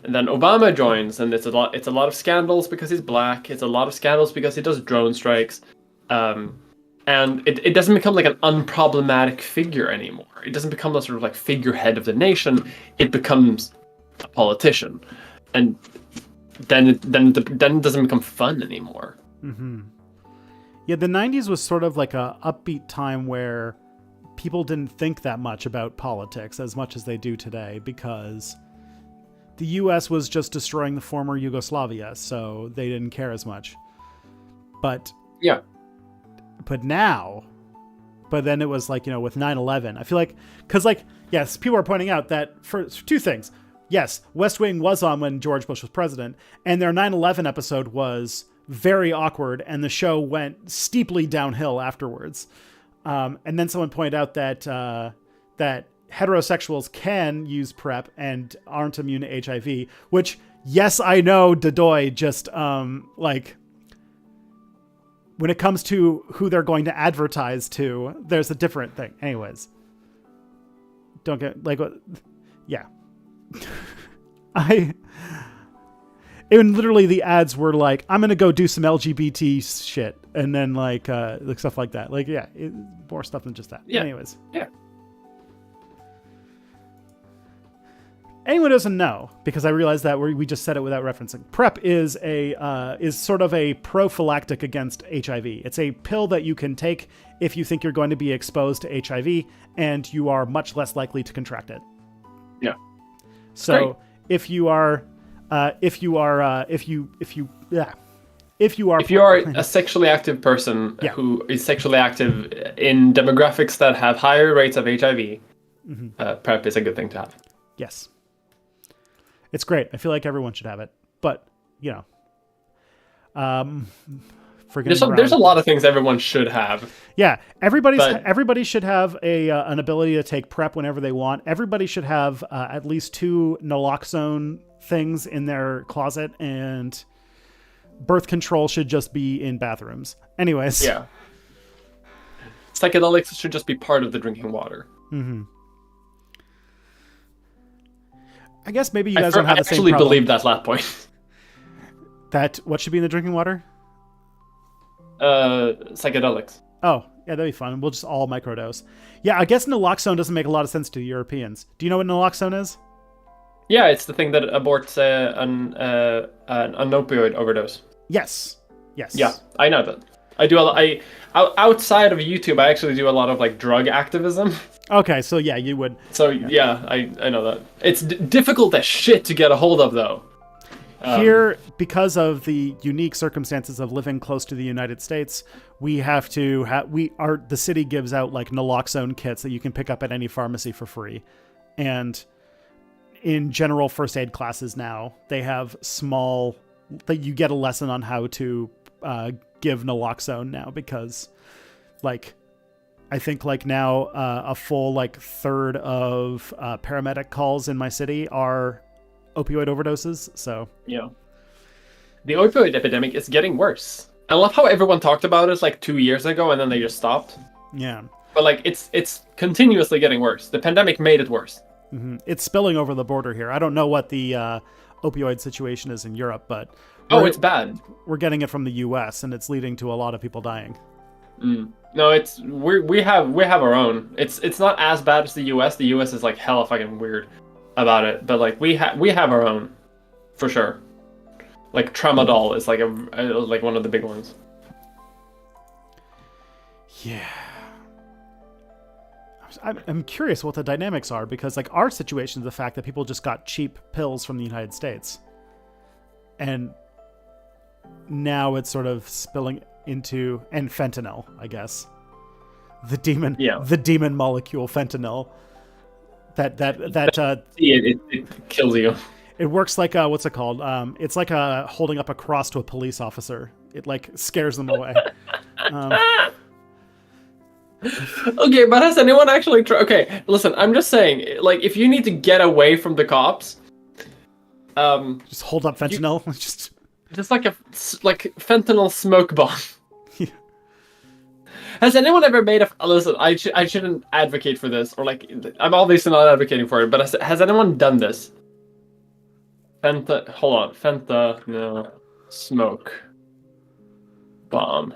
And then Obama joins, and it's a lot of scandals because he's black. It's a lot of scandals because he does drone strikes. And it doesn't become like an unproblematic figure anymore. It doesn't become a sort of like figurehead of the nation. It becomes a politician. And then it doesn't become fun anymore. Mm-hmm. Yeah, the 90s was sort of like a upbeat time where people didn't think that much about politics as much as they do today, because the US was just destroying the former Yugoslavia, so they didn't care as much. But then it was like, with 9/11, I feel like, because like, yes, people are pointing out that for two things. Yes, West Wing was on when George Bush was president, and their 9/11 episode was very awkward, and the show went steeply downhill afterwards. And then someone pointed out that that heterosexuals can use PrEP and aren't immune to HIV, which, yes, I know, Dadoy, just like, when it comes to who they're going to advertise to, there's a different thing. Anyways, don't get like what? Yeah, and literally the ads were like, I'm gonna go do some LGBT shit, and then like stuff like that. Like, yeah, more stuff than just that. Yeah. Anyways, yeah. Anyone who doesn't know, because I realized that we just said it without referencing. PrEP is sort of a prophylactic against HIV. It's a pill that you can take if you think you're going to be exposed to HIV, and you are much less likely to contract it. Yeah. So great. if you are a sexually active person Yeah. who is sexually active in demographics that have higher rates of HIV, PrEP is a good thing to have. Yes. It's great. I feel like everyone should have it. But, there's a lot of things everyone should have. Yeah, everybody should have an ability to take PrEP whenever they want. Everybody should have at least 2 naloxone things in their closet, and birth control should just be in bathrooms. Anyways. Yeah. Psychedelics should just be part of the drinking water. Mm-hmm. I guess maybe you guys don't have the same problem. I actually believe that last point. That what should be in the drinking water? Psychedelics. Oh, yeah, that'd be fun. We'll just all microdose. Yeah, I guess naloxone doesn't make a lot of sense to Europeans. Do you know what naloxone is? Yeah, it's the thing that aborts an opioid overdose. Yes. Yeah, I know that. I do outside of YouTube, I actually do a lot of like drug activism. Okay, so yeah, you would. So yeah, I know that. It's difficult as shit to get a hold of, though. Here, because of the unique circumstances of living close to the United States, we have to the city gives out like naloxone kits that you can pick up at any pharmacy for free. And in general first aid classes now, they have you get a lesson on how to give naloxone now, because like I think like now a full like third of paramedic calls in my city are opioid overdoses. So yeah, the opioid epidemic is getting worse. I love how everyone talked about it like 2 years ago, and then they just stopped. Yeah, but like it's continuously getting worse. The pandemic made it worse. Mm-hmm. It's spilling over the border here. I don't know what the opioid situation is in Europe, but it's bad. We're getting it from the US, and it's leading to a lot of people dying. No, we have our own. It's not as bad as the US. The US is like hella fucking weird about it, but like we have our own for sure. Like tramadol is like like one of the big ones. Yeah. I'm curious what the dynamics are, because like our situation is the fact that people just got cheap pills from the United States, and now it's sort of spilling into, and fentanyl, I guess, the demon molecule fentanyl. It kills you. It works like what's it called? It's like holding up a cross to a police officer. It like scares them away. Okay, but has anyone actually tried? Okay, listen, I'm just saying, like, if you need to get away from the cops, just hold up fentanyl. just like fentanyl smoke bomb. Yeah. Has anyone ever made a? Listen, I shouldn't advocate for this, or like, I'm obviously not advocating for it, but has anyone done this? Hold on. No. Smoke. Bomb.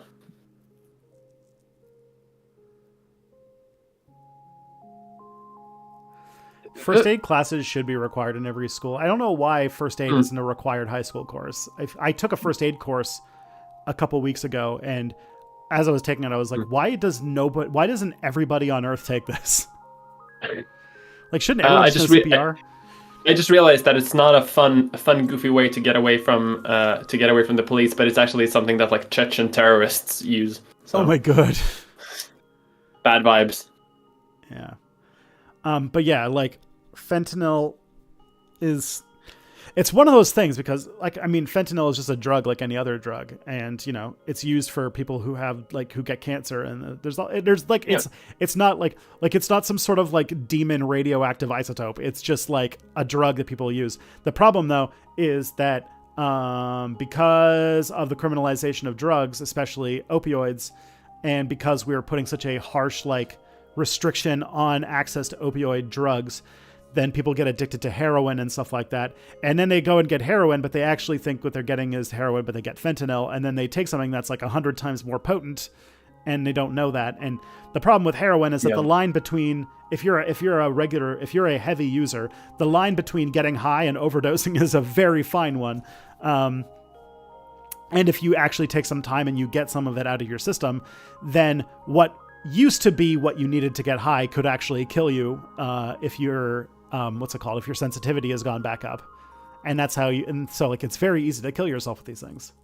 First aid classes should be required in every school. I don't know why first aid isn't a required high school course. I took a first aid course a couple weeks ago, and as I was taking it, I was like, why doesn't everybody on Earth take this? Like, shouldn't everyone just know CPR? I just realized that it's not a fun, goofy way to get away from the police, but it's actually something that like Chechen terrorists use. So. Oh my god. Bad vibes. Yeah. But yeah, like fentanyl it's one of those things because fentanyl is just a drug like any other drug, and it's used for people who get cancer, and it's not some sort of like demon radioactive isotope. It's just like a drug that people use. The problem though is that because of the criminalization of drugs, especially opioids, and because we're putting such a harsh restriction on access to opioid drugs, then people get addicted to heroin and stuff like that. And then they go and get heroin, but they actually think what they're getting is heroin, but they get fentanyl. And then they take something that's like 100 times more potent, and they don't know that. And the problem with heroin is that the line between, if you're a heavy user, the line between getting high and overdosing is a very fine one. And if you actually take some time and you get some of it out of your system, then what used to be what you needed to get high could actually kill you if your if your sensitivity has gone back up. And that's how it's very easy to kill yourself with these things.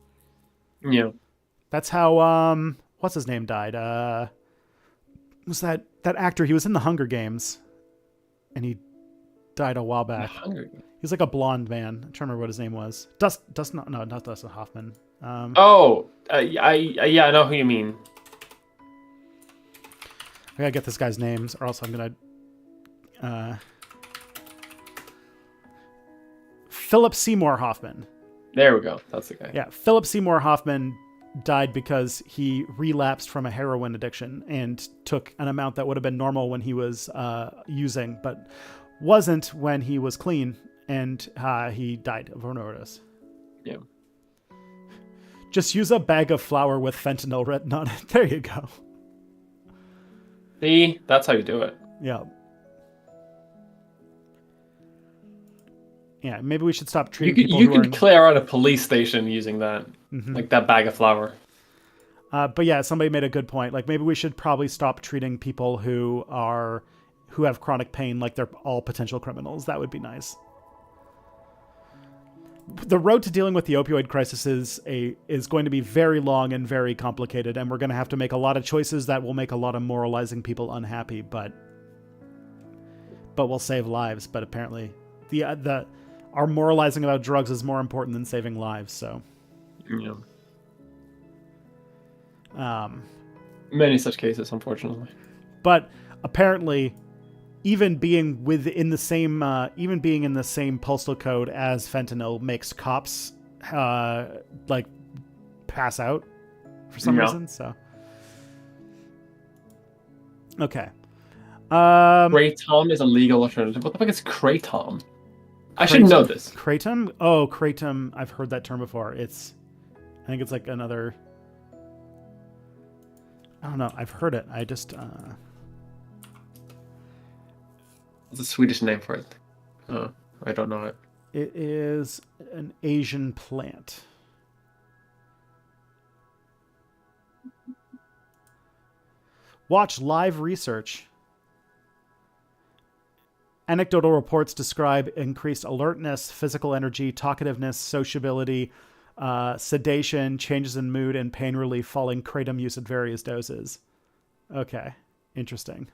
Yeah. That's how what's his name died? Was that actor? He was in the Hunger Games, and he died a while back. He was like a blonde man. I'm trying to remember what his name was. Not Dustin Hoffman. I know who you mean. I gotta get this guy's names, or else I'm gonna. Philip Seymour Hoffman. There we go. That's the guy. Yeah, Philip Seymour Hoffman died because he relapsed from a heroin addiction and took an amount that would have been normal when he was using, but wasn't when he was clean, and he died of an overdose. Yeah. Just use a bag of flour with fentanyl written on it. There you go. See, that's how you do it. Yeah. Yeah, maybe we should stop treating people You could clear out a police station using that, like that bag of flour. But yeah, somebody made a good point. Like, maybe we should probably stop treating people who have chronic pain like they're all potential criminals. That would be nice. The road to dealing with the opioid crisis is going to be very long and very complicated, and we're going to have to make a lot of choices that will make a lot of moralizing people unhappy, but will save lives. But apparently, our moralizing about drugs is more important than saving lives. So, yeah. Many such cases, unfortunately. But apparently, even being in the same postal code as fentanyl makes cops pass out for some reason. So, okay. Kratom is a legal alternative. What the fuck is Kratom? I should know this. Kratom? Oh, Kratom. I've heard that term before. I think it's like another. I don't know. I've heard it. I just. What's the Swedish name for it? Oh, I don't know it. It is an Asian plant. Watch live research. Anecdotal reports describe increased alertness, physical energy, talkativeness, sociability, sedation, changes in mood, and pain relief following kratom use at various doses. Okay, interesting.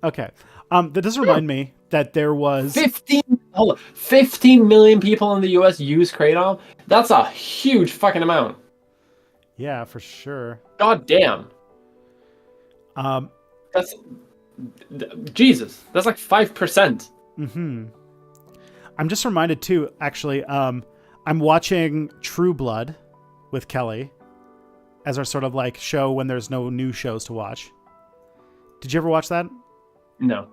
Okay, that does remind me that there was 15 million people in the U.S. use kratom. That's a huge fucking amount. Yeah, for sure. God damn. That's Jesus. That's like 5%. Mm-hmm. I'm just reminded too. Actually, I'm watching True Blood with Kelly as our sort of show when there's no new shows to watch. Did you ever watch that? No.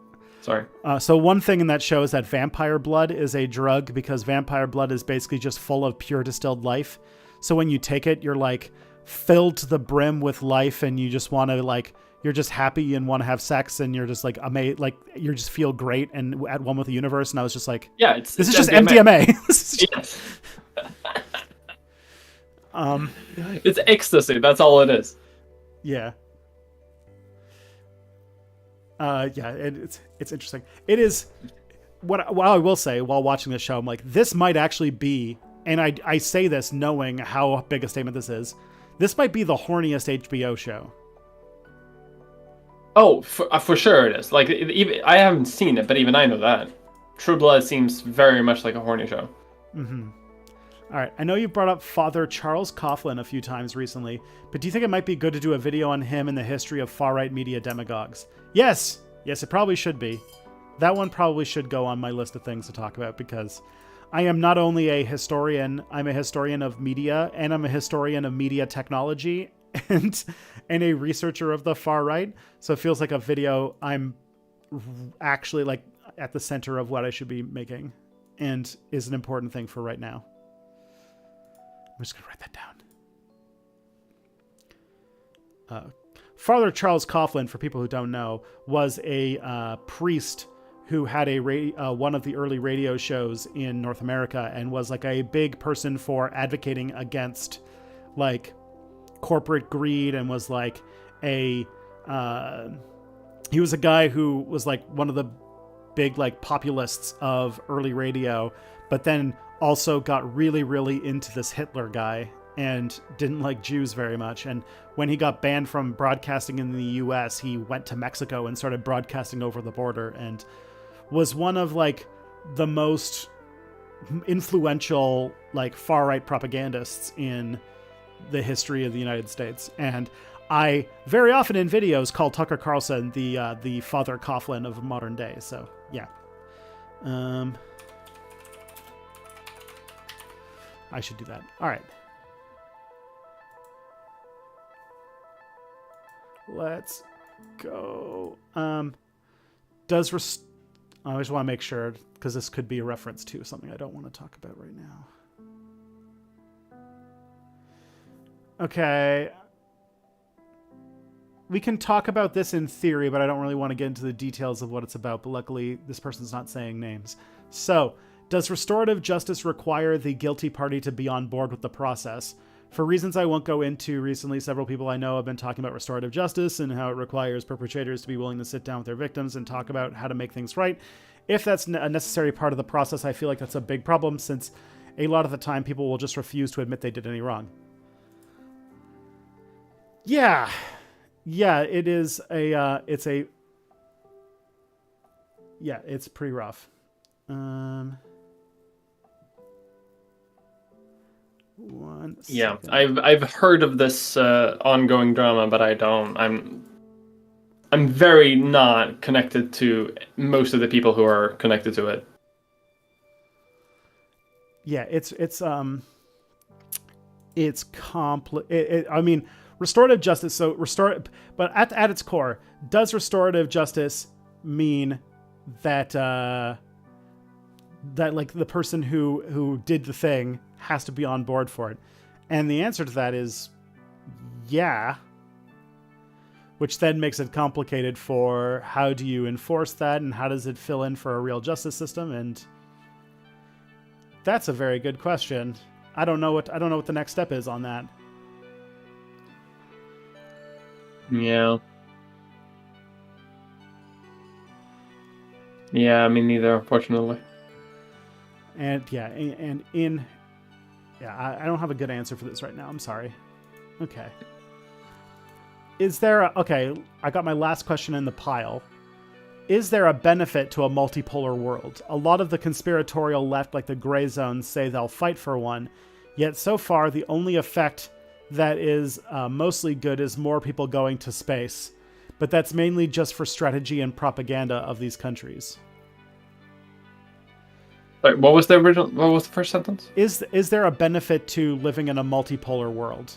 Sorry. So one thing in that show is that vampire blood is a drug because vampire blood is basically just full of pure distilled life. So when you take it, you're like filled to the brim with life, and you just want to like, you're just happy and want to have sex, and you're just like amazed, like you just feel great and at one with the universe. And I was just like, yeah, this is just MDMA. Yes. It's ecstasy. That's all it is. Yeah. It's interesting. It is what I will say while watching this show. I'm like, this might actually be, and I say this knowing how big a statement this is. This might be the horniest HBO show. Oh, for sure it is. Like, even I haven't seen it, but even I know that. True Blood seems very much like a horny show. Mm-hmm. All right, I know you brought up Father Charles Coughlin a few times recently, but do you think it might be good to do a video on him and the history of far-right media demagogues? Yes, it probably should be. That one probably should go on my list of things to talk about because I am not only a historian, I'm a historian of media, and I'm a historian of media technology and a researcher of the far right. So it feels like a video I'm actually like at the center of what I should be making and is an important thing for right now. I'm just going to write that down. Father Charles Coughlin, for people who don't know, was a priest who had one of the early radio shows in North America and was like a big person for advocating against like corporate greed, and was like he was a guy who was like one of the big like populists of early radio, but then also got really, really into this Hitler guy and didn't like Jews very much. And when he got banned from broadcasting in the US, he went to Mexico and started broadcasting over the border and was one of like the most influential like far-right propagandists in the history of the United States. And I very often in videos call Tucker Carlson the Father Coughlin of modern day. So yeah. I should do that. All right. Let's go. I just want to make sure, because this could be a reference to something I don't want to talk about right now. Okay. We can talk about this in theory, but I don't really want to get into the details of what it's about. But luckily, this person's not saying names. So, does restorative justice require the guilty party to be on board with the process? For reasons I won't go into, recently several people I know have been talking about restorative justice and how it requires perpetrators to be willing to sit down with their victims and talk about how to make things right. If that's a necessary part of the process, I feel like that's a big problem, since a lot of the time people will just refuse to admit they did any wrong. Yeah, it is it's pretty rough. One yeah, second. I've heard of this ongoing drama, but I don't. I'm very not connected to most of the people who are connected to it. Yeah, I mean, restorative justice. So but at its core, does restorative justice mean that that like the person who did the thing has to be on board for it? And the answer to that is yeah, which then makes it complicated for how do you enforce that and how does it fill in for a real justice system. And that's a very good question. I don't know what the next step is on that. Yeah, me neither, unfortunately. And I don't have a good answer for this right now. I'm sorry. Okay. I got my last question in the pile. Is there a benefit to a multipolar world? A lot of the conspiratorial left, like the gray zones, say they'll fight for one. Yet so far, the only effect that is mostly good is more people going to space. But that's mainly just for strategy and propaganda of these countries. Sorry, what was the first sentence? Is there a benefit to living in a multipolar world?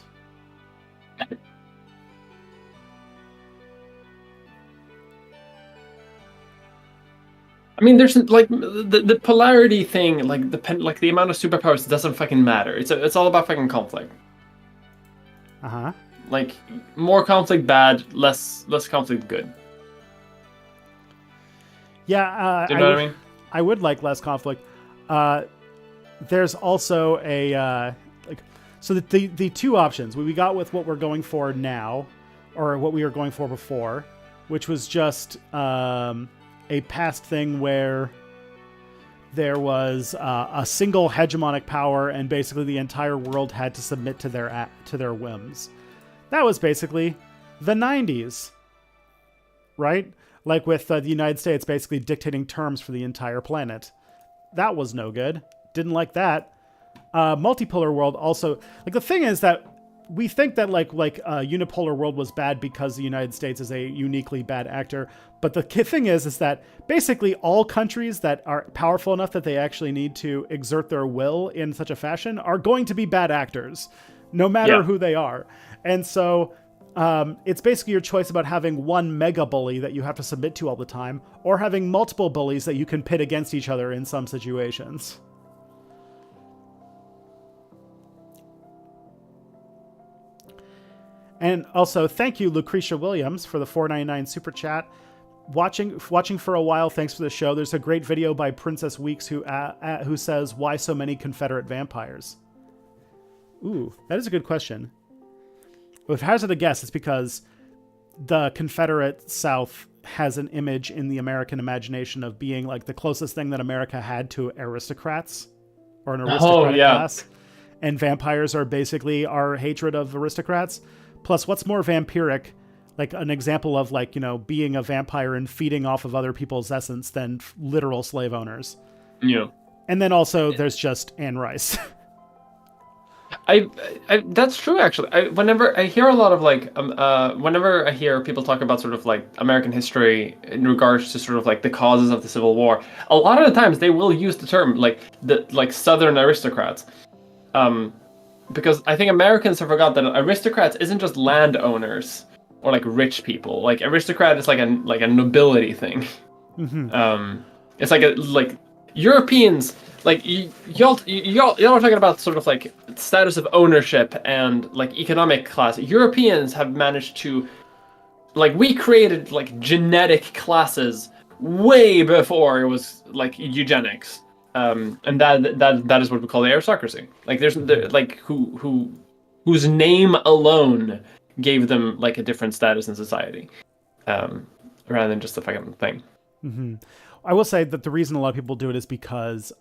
I mean, there's like the polarity thing, like the amount of superpowers doesn't fucking matter. It's all about fucking conflict. Uh-huh. Like more conflict bad, less conflict good. Yeah, Do you know what I mean? I would like less conflict. There's also a like, so the two options we got with what we're going for now, or what we were going for before, which was just a past thing where there was a single hegemonic power, and basically the entire world had to submit to their whims. That was basically the 90s, right? Like with the United States basically dictating terms for the entire planet. That was no good. Didn't like that. Multipolar world also, like, the thing is that we think that like unipolar world was bad because the United States is a uniquely bad actor. But the thing is that basically all countries that are powerful enough that they actually need to exert their will in such a fashion are going to be bad actors, no matter who they are. And so it's basically your choice about having one mega bully that you have to submit to all the time, or having multiple bullies that you can pit against each other in some situations. And also, thank you, Lucretia Williams, for the $4.99 super chat. Watching for a while, thanks for the show. There's a great video by Princess Weeks who says, "Why so many Confederate vampires?" Ooh, that is a good question. Well, if I hazard a guess, it's because the Confederate South has an image in the American imagination of being like the closest thing that America had to aristocrats, or an aristocratic class. And vampires are basically our hatred of aristocrats. Plus, what's more vampiric, like an example of like, being a vampire and feeding off of other people's essence than literal slave owners? Yeah. And then also there's just Anne Rice. I that's true actually. Whenever I hear a lot of like whenever I hear people talk about sort of like American history in regards to sort of like the causes of the Civil War, a lot of the times they will use the term like Southern aristocrats. Because I think Americans have forgot that aristocrats isn't just landowners or like rich people. Like aristocrat is like a nobility thing. Mm-hmm. It's like Europeans, like y'all are talking about sort of like status of ownership and like economic class. Europeans have managed to, like, we created like genetic classes way before it was like eugenics. And that is what we call the aristocracy. Like there's like whose name alone gave them like a different status in society, rather than just a fucking thing. Mm-hmm. I will say that the reason a lot of people do it is because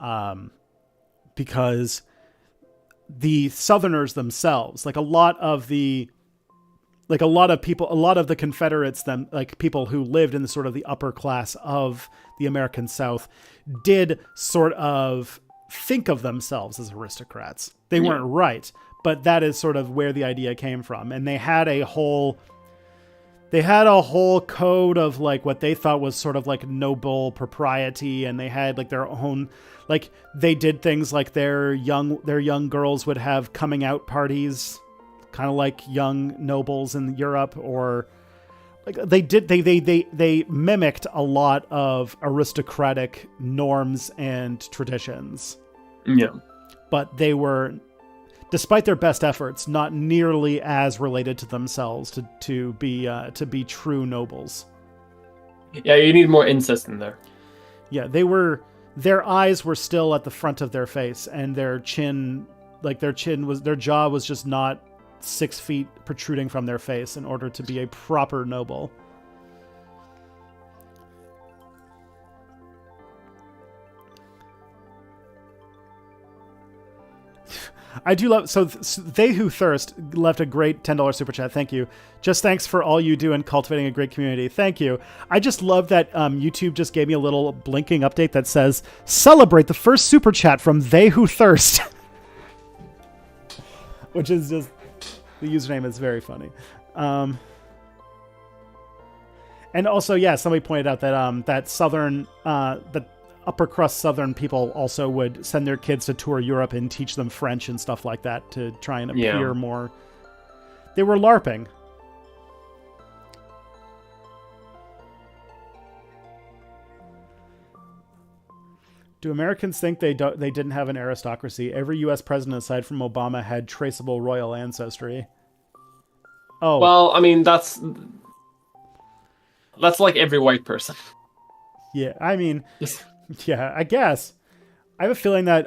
the Southerners themselves, like a lot of the Confederates, like people who lived in the sort of the upper class of the American South, did sort of think of themselves as aristocrats. They weren't right, but that is sort of where the idea came from. And they had a whole code of like what they thought was sort of like noble propriety, and they had like their own, like they did things like their young girls would have coming out parties, kind of like young nobles in Europe, or like they mimicked a lot of aristocratic norms and traditions. Yeah. But they were, despite their best efforts, not nearly as related to themselves to be true nobles. Yeah, you need more incest in there. Yeah, their eyes were still at the front of their face, and their jaw was just not 6 feet protruding from their face in order to be a proper noble. I do love, so They Who Thirst left a great $10 super chat. Thank you. Just thanks for all you do in cultivating a great community. Thank you. I just love that YouTube just gave me a little blinking update that says, celebrate the first super chat from They Who Thirst. Which is just, the username is very funny. And also, yeah, somebody pointed out that that upper crust Southern people also would send their kids to tour Europe and teach them French and stuff like that to try and appear more. They were LARPing. Do Americans think they didn't have an aristocracy? Every U.S. president aside from Obama had traceable royal ancestry. Oh. Well, I mean, that's like every white person. Yeah, I mean, yeah, I guess. I have a feeling that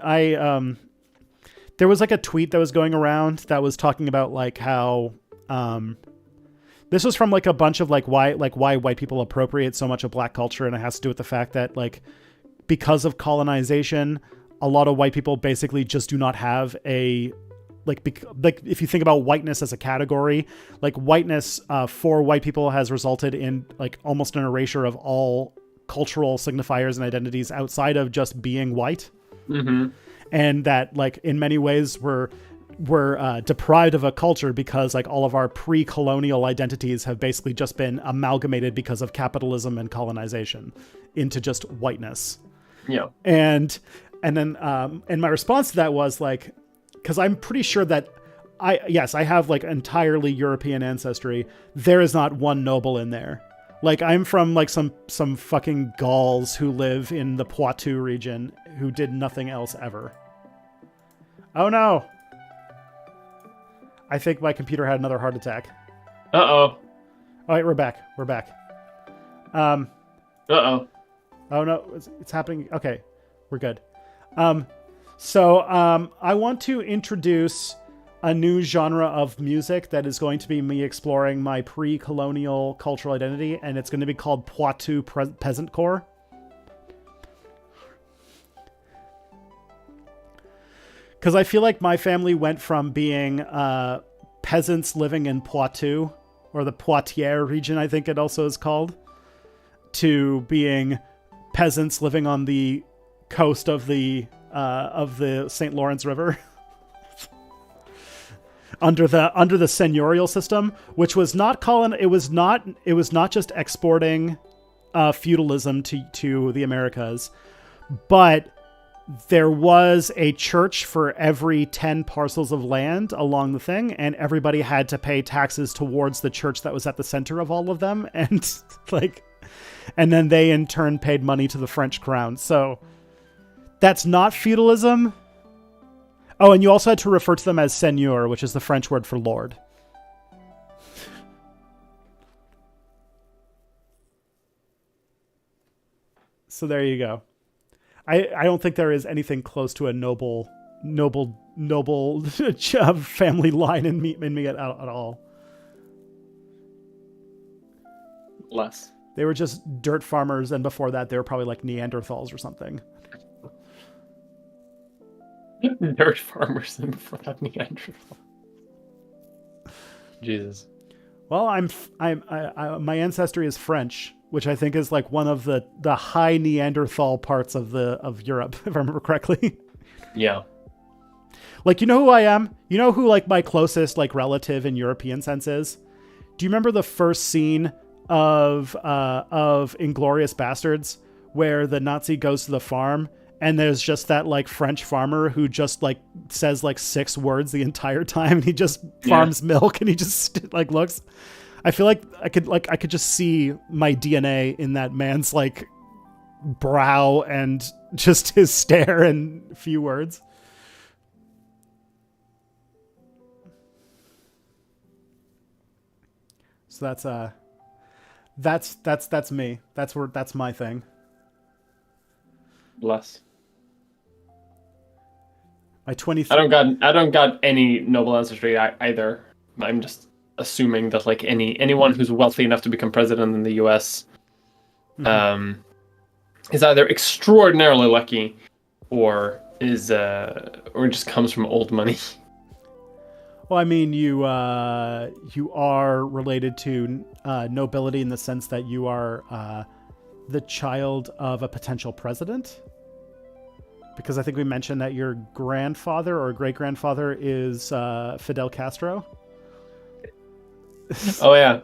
there was like a tweet that was going around that was talking about like how this was from like a bunch of why white people appropriate so much of black culture, and it has to do with the fact that like because of colonization, a lot of white people basically just do not have a like if you think about whiteness as a category, like whiteness for white people has resulted in like almost an erasure of all cultural signifiers and identities outside of just being white. Mm-hmm. And that like in many ways we're deprived of a culture because like all of our pre-colonial identities have basically just been amalgamated because of capitalism and colonization into just whiteness. Yeah. And then and my response to that was like, because I'm pretty sure that I have like entirely European ancestry. There is not one noble in there. Like I'm from like some fucking Gauls who live in the Poitou region who did nothing else ever. Oh no. I think my computer had another heart attack. Uh-oh. All right, we're back. Uh-oh. Oh no, it's happening. Okay, we're good. So I want to introduce a new genre of music that is going to be me exploring my pre-colonial cultural identity, and it's going to be called Poitou Peasantcore. Because I feel like my family went from being peasants living in Poitou, or the Poitiers region, I think it also is called, to being peasants living on the coast of the St. Lawrence River under the seigneurial system, which was not it was not just exporting feudalism to the Americas, but there was a church for every 10 parcels of land along the thing, and everybody had to pay taxes towards the church that was at the center of all of them, and and then they in turn paid money to the French crown. So that's not feudalism. Oh, and you also had to refer to them as seigneur, which is the French word for lord. So there you go. I don't think there is anything close to a noble family line in me at all. Less. They were just dirt farmers, and before that, they were probably like Neanderthals or something. Dirt farmers, and before that, Neanderthals. Jesus. Well, my ancestry is French, which I think is like one of the high Neanderthal parts of Europe, if I remember correctly. Yeah. Like, you know who I am? You know who like my closest like relative in European sense is? Do you remember the first scene of Inglourious Bastards where the Nazi goes to the farm and there's just that like French farmer who just like says like 6 words the entire time, and he just farms milk, and he just like looks. I feel like I could just see my DNA in that man's like brow and just his stare and few words. So that's me. That's my thing. Less. My 23. I don't got any noble ancestry either. I'm just assuming that like anyone who's wealthy enough to become president in the US is either extraordinarily lucky or just comes from old money. Well, I mean, you are related to nobility in the sense that you are the child of a potential president. Because I think we mentioned that your grandfather or great-grandfather is Fidel Castro. Oh, yeah.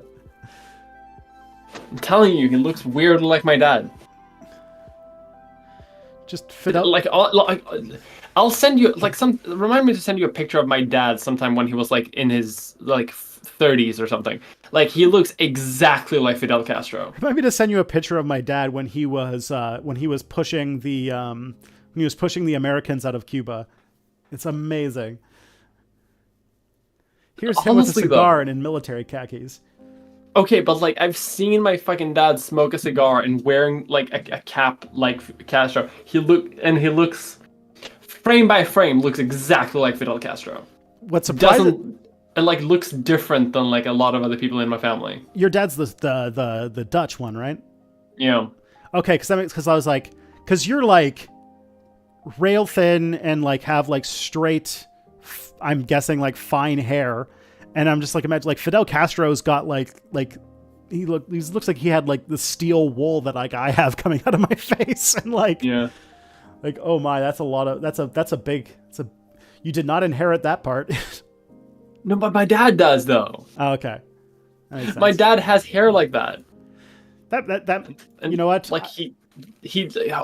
I'm telling you, he looks weird like my dad. Just Fidel... I'll send you, remind me to send you a picture of my dad sometime when he was, like, in his, like, 30s or something. Like, he looks exactly like Fidel Castro. Remind me to send you a picture of my dad when he was pushing the He was pushing the Americans out of Cuba. It's amazing. Here's him with a cigar and in military khakis. Okay, but like I've seen my fucking dad smoke a cigar and wearing like a cap like Castro. He looks frame by frame looks exactly like Fidel Castro. What's surprising? And like looks different than like a lot of other people in my family. Your dad's the Dutch one, right? Yeah. Okay, because I was like, because you're like rail thin and like have like straight, I'm guessing like fine hair, and I'm just like imagine like Fidel Castro's got like he looks like he had like the steel wool that like I have coming out of my face, and like yeah, like oh my, that's a big you did not inherit that part. No, but my dad does though. Oh, okay. My dad has hair like that. That and you know what? Like he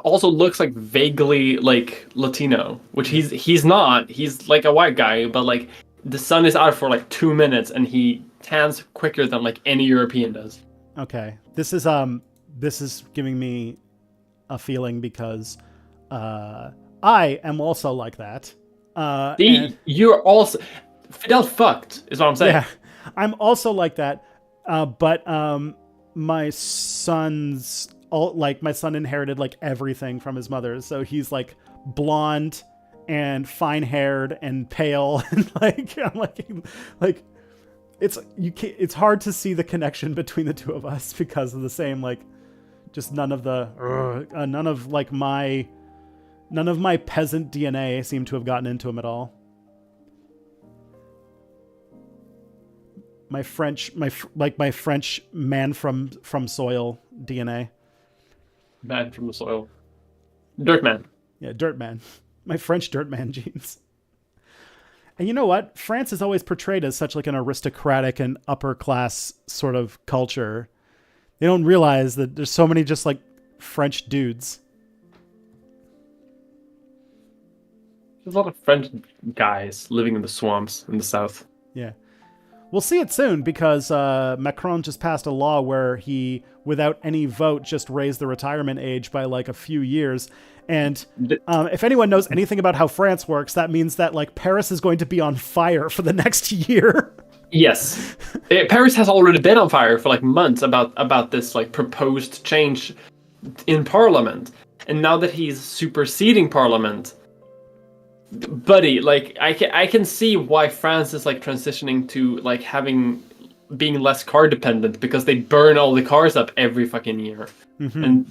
also looks like vaguely like Latino, which he's not. He's like a white guy, but like the sun is out for like 2 minutes and he tans quicker than like any European does. Okay. This is giving me a feeling because I am also like that. You're also Fidel fucked is what I'm saying. Yeah. I'm also like that. But my son inherited like everything from his mother, so he's like blonde and fine haired and pale, and like I'm like it's hard to see the connection between the two of us because of the same like just none of my peasant DNA seem to have gotten into him at all. My French man from soil DNA. Man from the soil. Dirt man. Yeah, dirt man. My French dirt man genes. And you know what? France is always portrayed as such like an aristocratic and upper class sort of culture. They don't realize that there's so many just like French dudes. There's a lot of French guys living in the swamps in the south. Yeah. We'll see it soon because Macron just passed a law where he, without any vote, just raised the retirement age by like a few years. And if anyone knows anything about how France works, that means that like Paris is going to be on fire for the next year. Yes. Paris has already been on fire for like months about this like proposed change in Parliament. And now that he's superseding Parliament, buddy, like I can see why France is like transitioning to like being less car dependent because they burn all the cars up every fucking year, and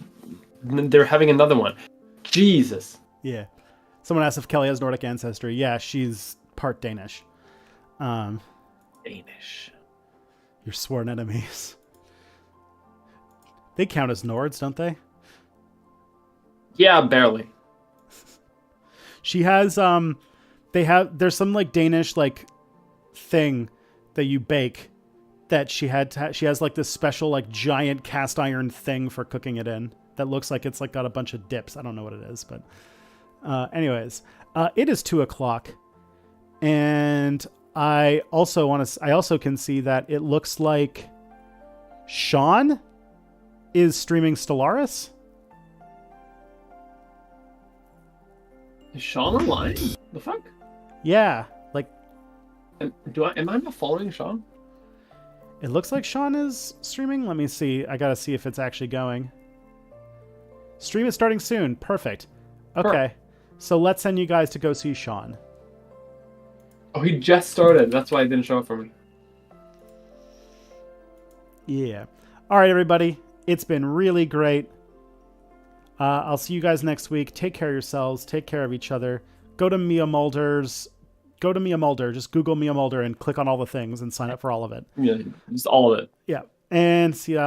they're having another one. Jesus. Yeah. Someone asked if Kelly has Nordic ancestry. Yeah, she's part Danish. Danish. Your sworn enemies. They count as Nords, don't they? Yeah, barely. She has there's some like Danish like thing that you bake that she has like this special like giant cast iron thing for cooking it in that looks like it's like got a bunch of dips. I don't know what it is, but anyways, it is 2:00 and I also can see that it looks like Sean is streaming Stellaris. Is Sean online? The fuck? Yeah, like am I not following Sean? It looks like Sean is streaming. Let me see. I gotta see if it's actually going. Stream is starting soon. Perfect. Okay, so let's send you guys to go see Sean. Oh, he just started. That's why it didn't show up for me. Yeah. All right, everybody. It's been really great. I'll see you guys next week. Take care of yourselves. Take care of each other. Go to Mia Mulder. Just Google Mia Mulder and click on all the things and sign up for all of it. Yeah, just all of it. Yeah. And see you